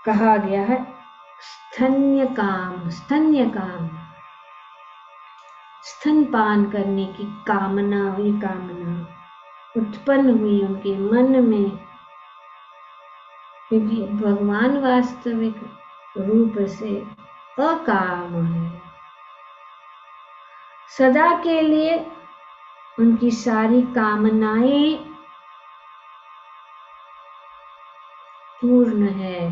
कहा गया है स्तन्य काम, स्तनपान करने की कामना, उत्पन्न हुई उनके मन में, क्योंकि भगवान वास्तविक रूप से अकाम है। सदा के लिए उनकी सारी कामनाएं पूर्ण है।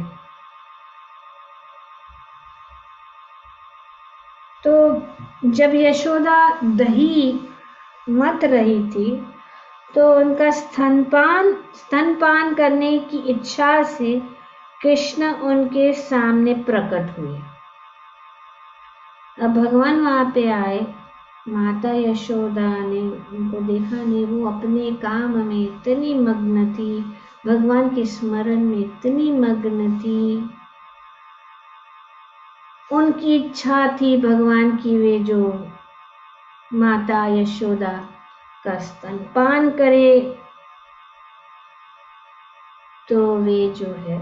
तो जब यशोदा दही मथ रही थी, तो उनका स्तनपान करने की इच्छा से कृष्ण उनके सामने प्रकट हुए। अब भगवान वहां पे आए, माता यशोदा ने उनको देखा नहीं, वो अपने काम में इतनी मग्न थी, भगवान के स्मरण में इतनी मग्न थी। उनकी इच्छा थी भगवान की वे जो माता यशोदा का स्तनपान करे, तो वे जो है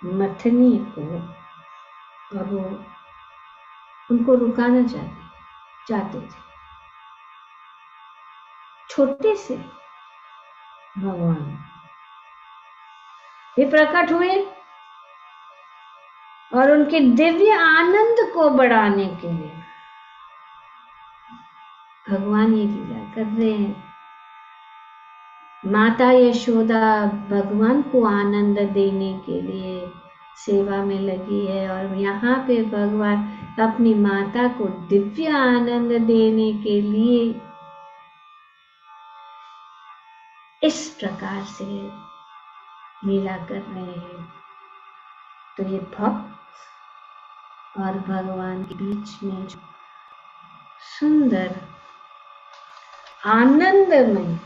मथनी को अब उनको रुकाना चाहते थे। छोटे से भगवान वे प्रकट हुए और उनके दिव्य आनंद को बढ़ाने के लिए भगवान ये लीला कर रहे हैं। माता यशोदा भगवान को आनंद देने के लिए सेवा में लगी है, और यहाँ पे भगवान अपनी माता को दिव्य आनंद देने के लिए इस प्रकार से लीला कर रहे हैं। तो ये भक्त और भगवान के बीच में जो सुंदर आनंदमय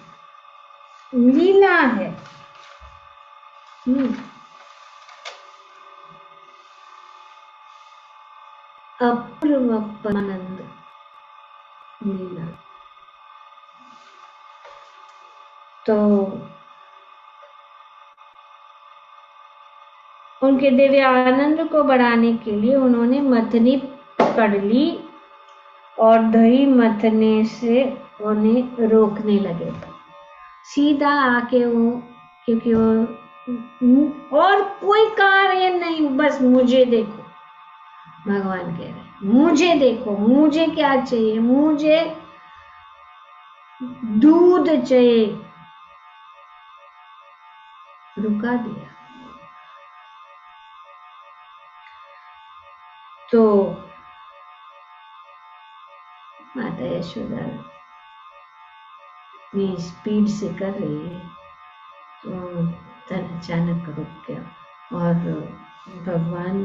लीला है, अपूर्व आनंद लीला। तो उनके दिव्य आनंद को बढ़ाने के लिए उन्होंने मथनी पकड़ ली और दही मथने से उन्हें रोकने लगे। सीधा आके वो, क्योंकि वो और कोई कार्य नहीं, बस मुझे देखो, भगवान कह रहे मुझे देखो, मुझे क्या चाहिए, मुझे दूध चाहिए, रुका दिया। तो माता यशोदा भी स्पीड से कर रही है, तो तन अचानक रुक गया। और भगवान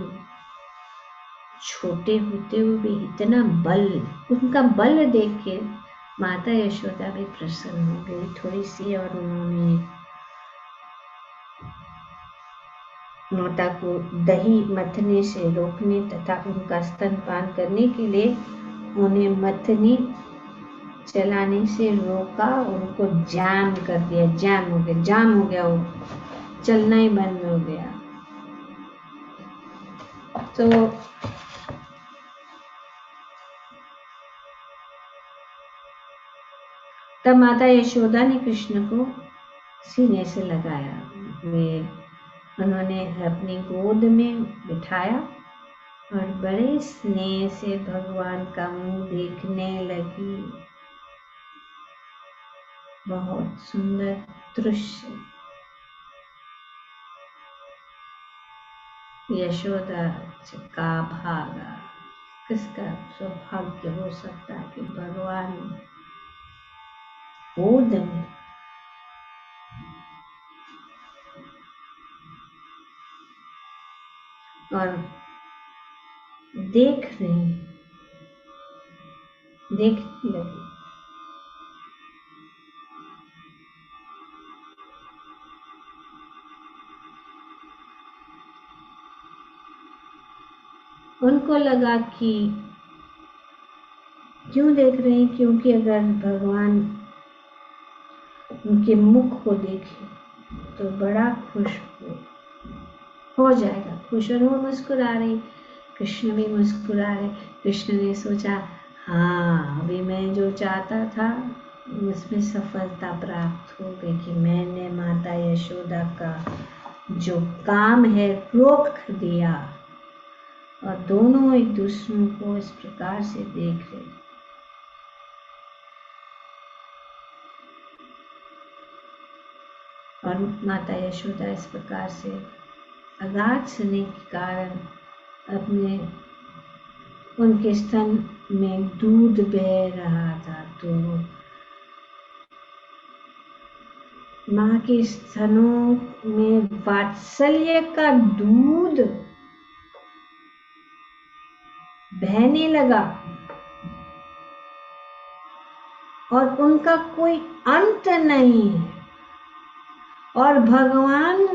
छोटे होते हुए भी इतना बल, उनका बल देख के माता यशोदा भी प्रसन्न हो गई थोड़ी सी, और उन्होंने माता को दही मथने से रोकने तथा उनका स्तनपान करने के लिए उन्हें मथनी चलाने से रोका, उनको जाम कर दिया, जाम हो गया, वो चलना ही बंद हो गया। तो तब माता यशोदा ने कृष्ण को सीने से लगाया, उन्होंने अपनी गोद में बिठाया और बड़े स्नेह से भगवान का मुंह देखने लगी। बहुत सुंदर दृश्य। यशोदा का भागा, किसका सौभाग्य हो सकता है कि भगवान गोद में और देखने लगी। उनको लगा कि क्यों देख रहे हैं, क्योंकि अगर भगवान उनके मुख को देखे तो बड़ा खुश हो जाएगा, खुश। और वो मुस्कुरा रही, कृष्ण भी मुस्कुरा रहे। कृष्ण ने सोचा, हाँ अभी मैं जो चाहता था उसमें सफलता प्राप्त हो गई कि मैंने माता यशोदा का जो काम है रोक दिया, और दोनों एक दूसरे को इस प्रकार से देख रहे। और माता यशोदा इस प्रकार से अगाध स्नेह के कारण अपने उनके स्तन में दूध बह रहा था, तो माँ के स्तनों में वात्सल्य का दूध बहने लगा और उनका कोई अंत नहीं है। और भगवान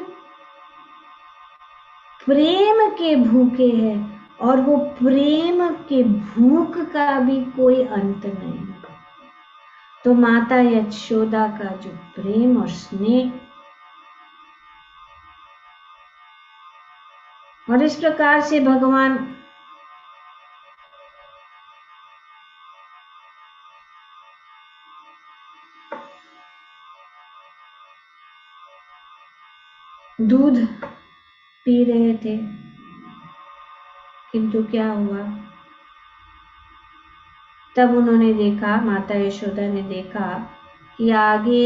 प्रेम के भूखे हैं और वो प्रेम के भूख का भी कोई अंत नहीं। तो माता यशोदा का जो प्रेम और स्नेह, और इस प्रकार से भगवान दूध पी रहे थे, किंतु क्या हुआ, तब उन्होंने देखा, माता यशोदा ने देखा कि आगे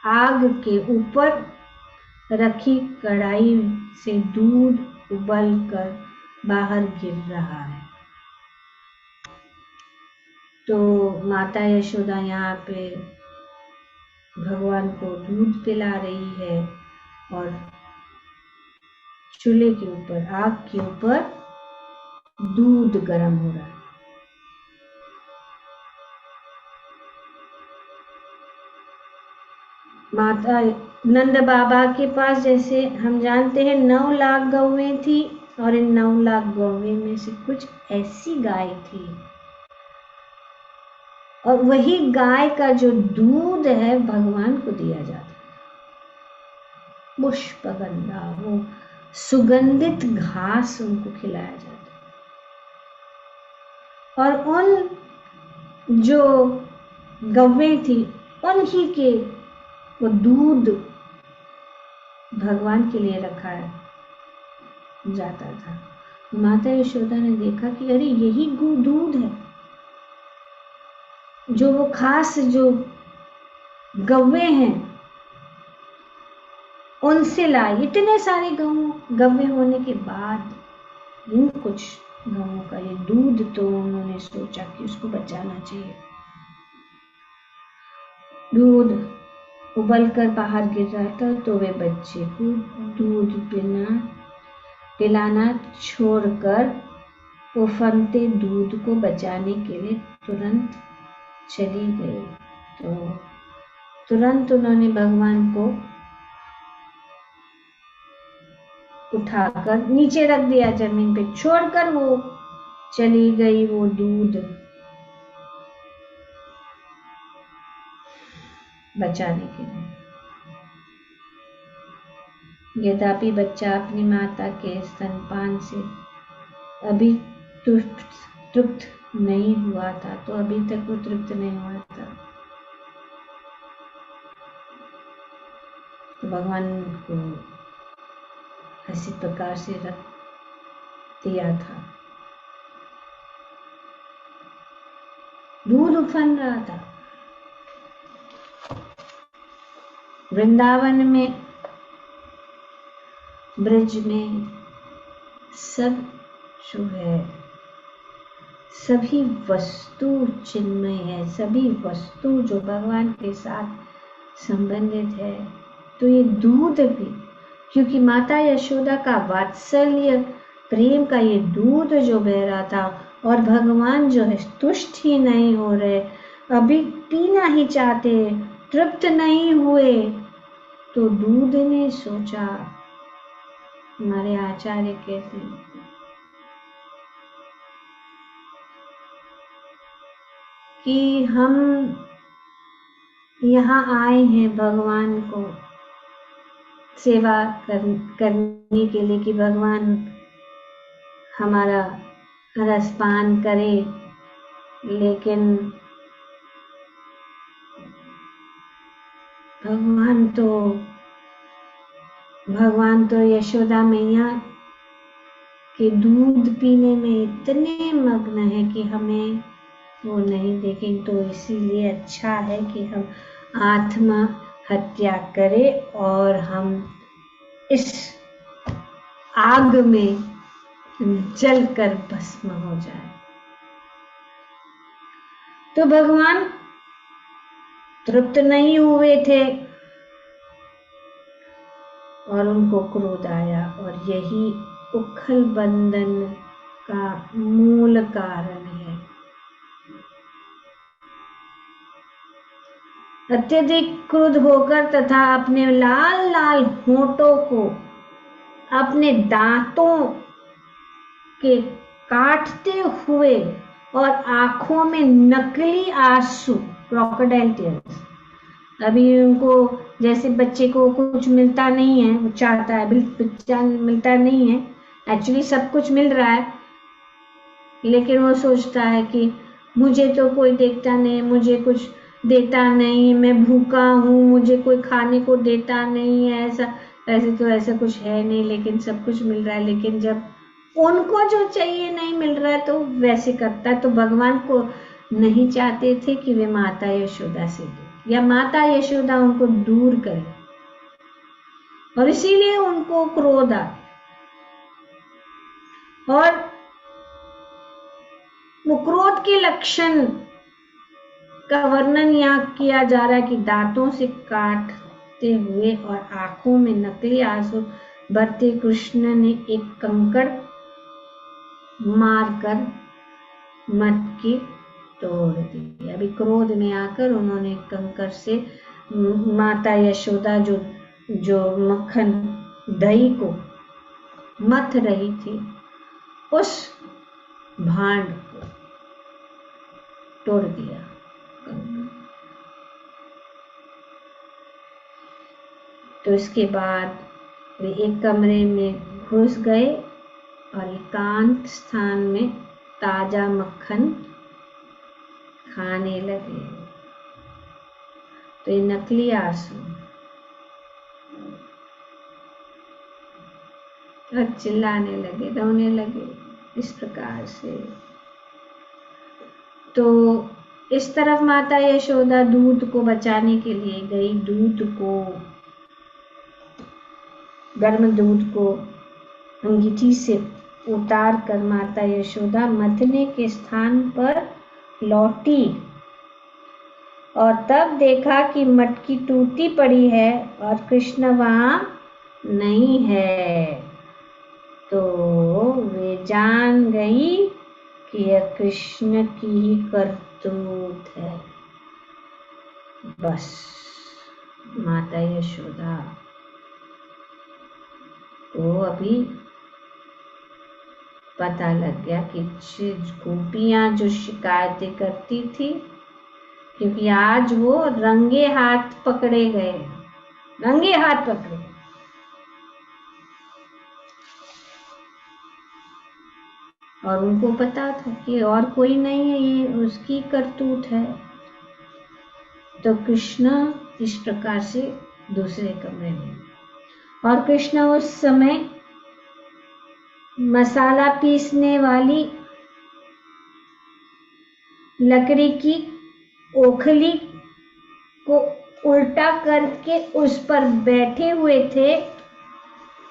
आग के ऊपर रखी कढ़ाई से दूध उबल कर बाहर गिर रहा है। तो माता यशोदा यहाँ पे भगवान को दूध पिला रही है और चूल्हे के ऊपर, आग के ऊपर दूध गर्म हो रहा है। माता नंद बाबा के पास, जैसे हम जानते हैं, 9 लाख गौवें थी और इन 9 लाख गौवें में से कुछ ऐसी गाय थी, और वही गाय का जो दूध है भगवान को दिया जाता है। पुष्पगंधा, वो सुगंधित घास उनको खिलाया जाता है। और उन जो गौवें थी उन्हीं के वो दूध भगवान के लिए रखा जाता था। माता यशोदा ने देखा कि अरे यही दूध है जो वो खास जो गौवें हैं उनसे लाई। इतने सारे गौवें होने के बाद इन कुछ गौओं का ये दूध, तो उन्होंने सोचा कि उसको बचाना चाहिए। दूध उबल कर बाहर गिर रहा था, तो वे बच्चे को दूध पिलाना छोड़कर उफनते दूध को बचाने के लिए तुरंत चली गई। तो तुरंत उन्होंने भगवान को उठाकर नीचे रख दिया, जमीन पे छोड़कर वो चली गई वो दूध बचाने के लिए। यद्यपि बच्चा अपनी माता के स्तनपान से अभी तृप्त नहीं हुआ था, तो अभी तक वो तृप्त नहीं हुआ था, तो भगवान को इसी प्रकार से रख दिया था। दूध उफन रहा था। वृंदावन में, ब्रज में सब जो है, सभी वस्तु चिन्मय है, सभी वस्तु जो भगवान के साथ संबंधित है। तो ये दूध भी, क्योंकि माता यशोदा का वात्सल्य प्रेम का ये दूध जो बह रहा था, और भगवान जो है तुष्ट ही नहीं हो रहे, अभी पीना ही चाहते, तृप्त नहीं हुए, तो दूध ने सोचा, हमारे आचार्य कहते हैं, कि हम यहाँ आए हैं भगवान को सेवा करने के लिए, कि भगवान हमारा रसपान करे, लेकिन भगवान तो यशोदा मैया के दूध पीने में इतने मग्न है कि हमें वो नहीं देखें। तो इसीलिए अच्छा है कि हम आत्मा हत्या करें और हम इस आग में जलकर भस्म हो जाए। तो भगवान तृप्त नहीं हुए थे और उनको क्रोध आया, और यही उखल बंधन का मूल कारण है। अत्यधिक क्रुद्ध होकर तथा अपने लाल लाल होठों को अपने दांतों के काटते हुए और आंखों में नकली आंसू, क्रोकोडाइल टीयर्स, अभी उनको जैसे बच्चे को कुछ मिलता नहीं है, वो चाहता है, बच्चा मिलता नहीं है, एक्चुअली सब कुछ मिल रहा है, लेकिन वो सोचता है कि मुझे तो कोई देखता नहीं, मुझे कुछ देता नहीं, मैं भूखा हूँ, मुझे कोई खाने को देता नहीं है, ऐसा वैसे तो ऐसा कुछ है नहीं, लेकिन सब कुछ मिल रहा है। लेकिन जब उनको जो चाहिए नहीं मिल रहा है तो वैसे करता है। तो भगवान को नहीं चाहते थे कि वे माता यशोदा से दूर, या माता यशोदा उनको दूर करे, और इसीलिए उनको क्रोध आ, और वो क्रोध के लक्षण का वर्णन यहाँ किया जा रहा है कि दांतों से काटते हुए और आंखों में नकली आंसू भरते कृष्ण ने एक कंकड़ मारकर मटकी तोड़ दी। अभी क्रोध में आकर उन्होंने कंकड़ से माता यशोदा जो मक्खन दही को मथ रही थी, उस भांड को तोड़ दिया। तो इसके बाद वे एक कमरे में घुस गए और एकांत स्थान में ताजा मक्खन खाने लगे। तो ये नकली आंसू और चिल्लाने लगे, रोने लगे इस प्रकार से। तो इस तरफ माता यशोदा दूध को बचाने के लिए गई, दूध को, गर्म दूध को अंगीठी से उतार कर माता यशोदा मथने के स्थान पर लौटी, और तब देखा कि मटकी टूटी पड़ी है और कृष्ण वहां नहीं है। तो वे जान गई कि यह कृष्ण की ही करतूत है। बस माता यशोदा को को अभी पता लग गया कि गोपियां जो शिकायतें करती थी, क्योंकि आज वो रंगे हाथ पकड़े गए, रंगे हाथ पकड़े। और उनको पता था कि और कोई नहीं है, ये उसकी करतूत है। तो कृष्ण इस प्रकार से दूसरे कमरे में, और कृष्ण उस समय मसाला पीसने वाली लकड़ी की ओखली को उल्टा करके उस पर बैठे हुए थे,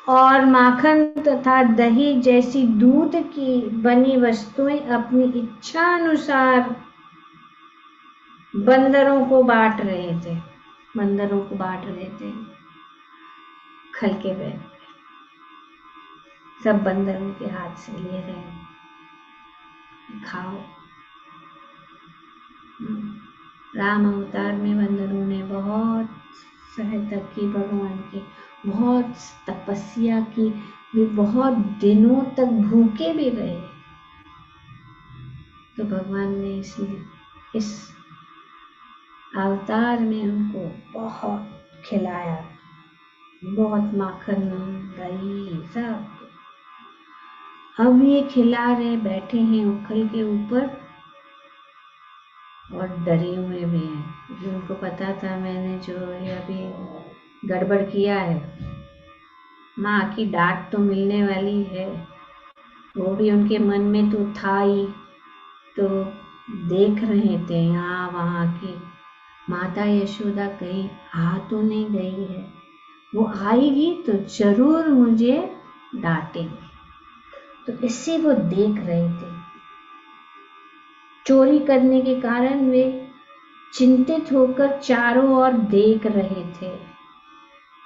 और माखन तथा दही जैसी दूध की बनी वस्तुएं अपनी इच्छा अनुसार बंदरों को बांट रहे थे, बंदरों को बांट रहे थे। खल के बैठ सब बंदरों के हाथ से ले रहे, खाओ। राम अवतार में बंदरों ने बहुत सहायता की भगवान की, बहुत तपस्या की, वे बहुत दिनों तक भूखे भी रहे। तो भगवान ने इसलिए इस अवतार में उनको बहुत खिलाया, बहुत माखन दही सब। अब ये खिला रहे, बैठे हैं उखल के ऊपर और डरे हुए भी हैं, क्योंकि उनको पता था मैंने जो ये अभी गड़बड़ किया है, माँ की डांट तो मिलने वाली है। वो भी उनके मन में तो था ही। तो देख रहे थे यहाँ वहाँ की माता यशोदा कहीं आ तो नहीं गई है, वो आएगी तो जरूर मुझे डांटेगी। तो इससे वो देख रहे थे। चोरी करने के कारण वे चिंतित होकर चारों ओर देख रहे थे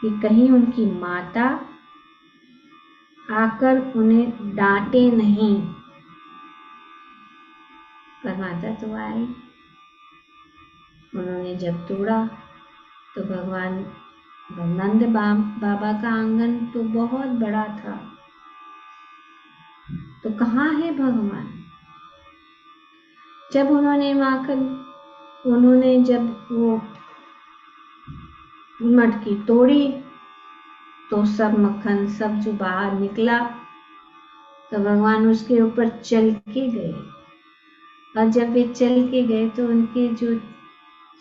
कि कहीं उनकी माता आकर उन्हें डांटे नहीं। पर माता तो आई। उन्होंने जब तोड़ा तो भगवान नंद बाबा का आंगन तो बहुत बड़ा था। तो कहाँ है भगवान? जब उन्होंने जब वो मटकी तोड़ी तो सब मक्खन सब जो बाहर निकला, तो भगवान उसके ऊपर चल के गए। और जब वे चल के गए तो उनके जो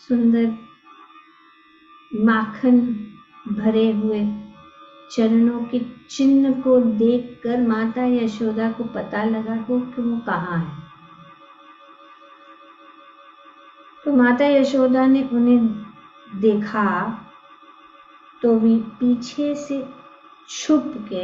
सुंदर माखन भरे हुए चरणों के चिन्ह को देखकर माता यशोदा को पता लगा कि वो कहाँ है। तो माता यशोदा ने उन्हें देखा तो वे पीछे से छुप के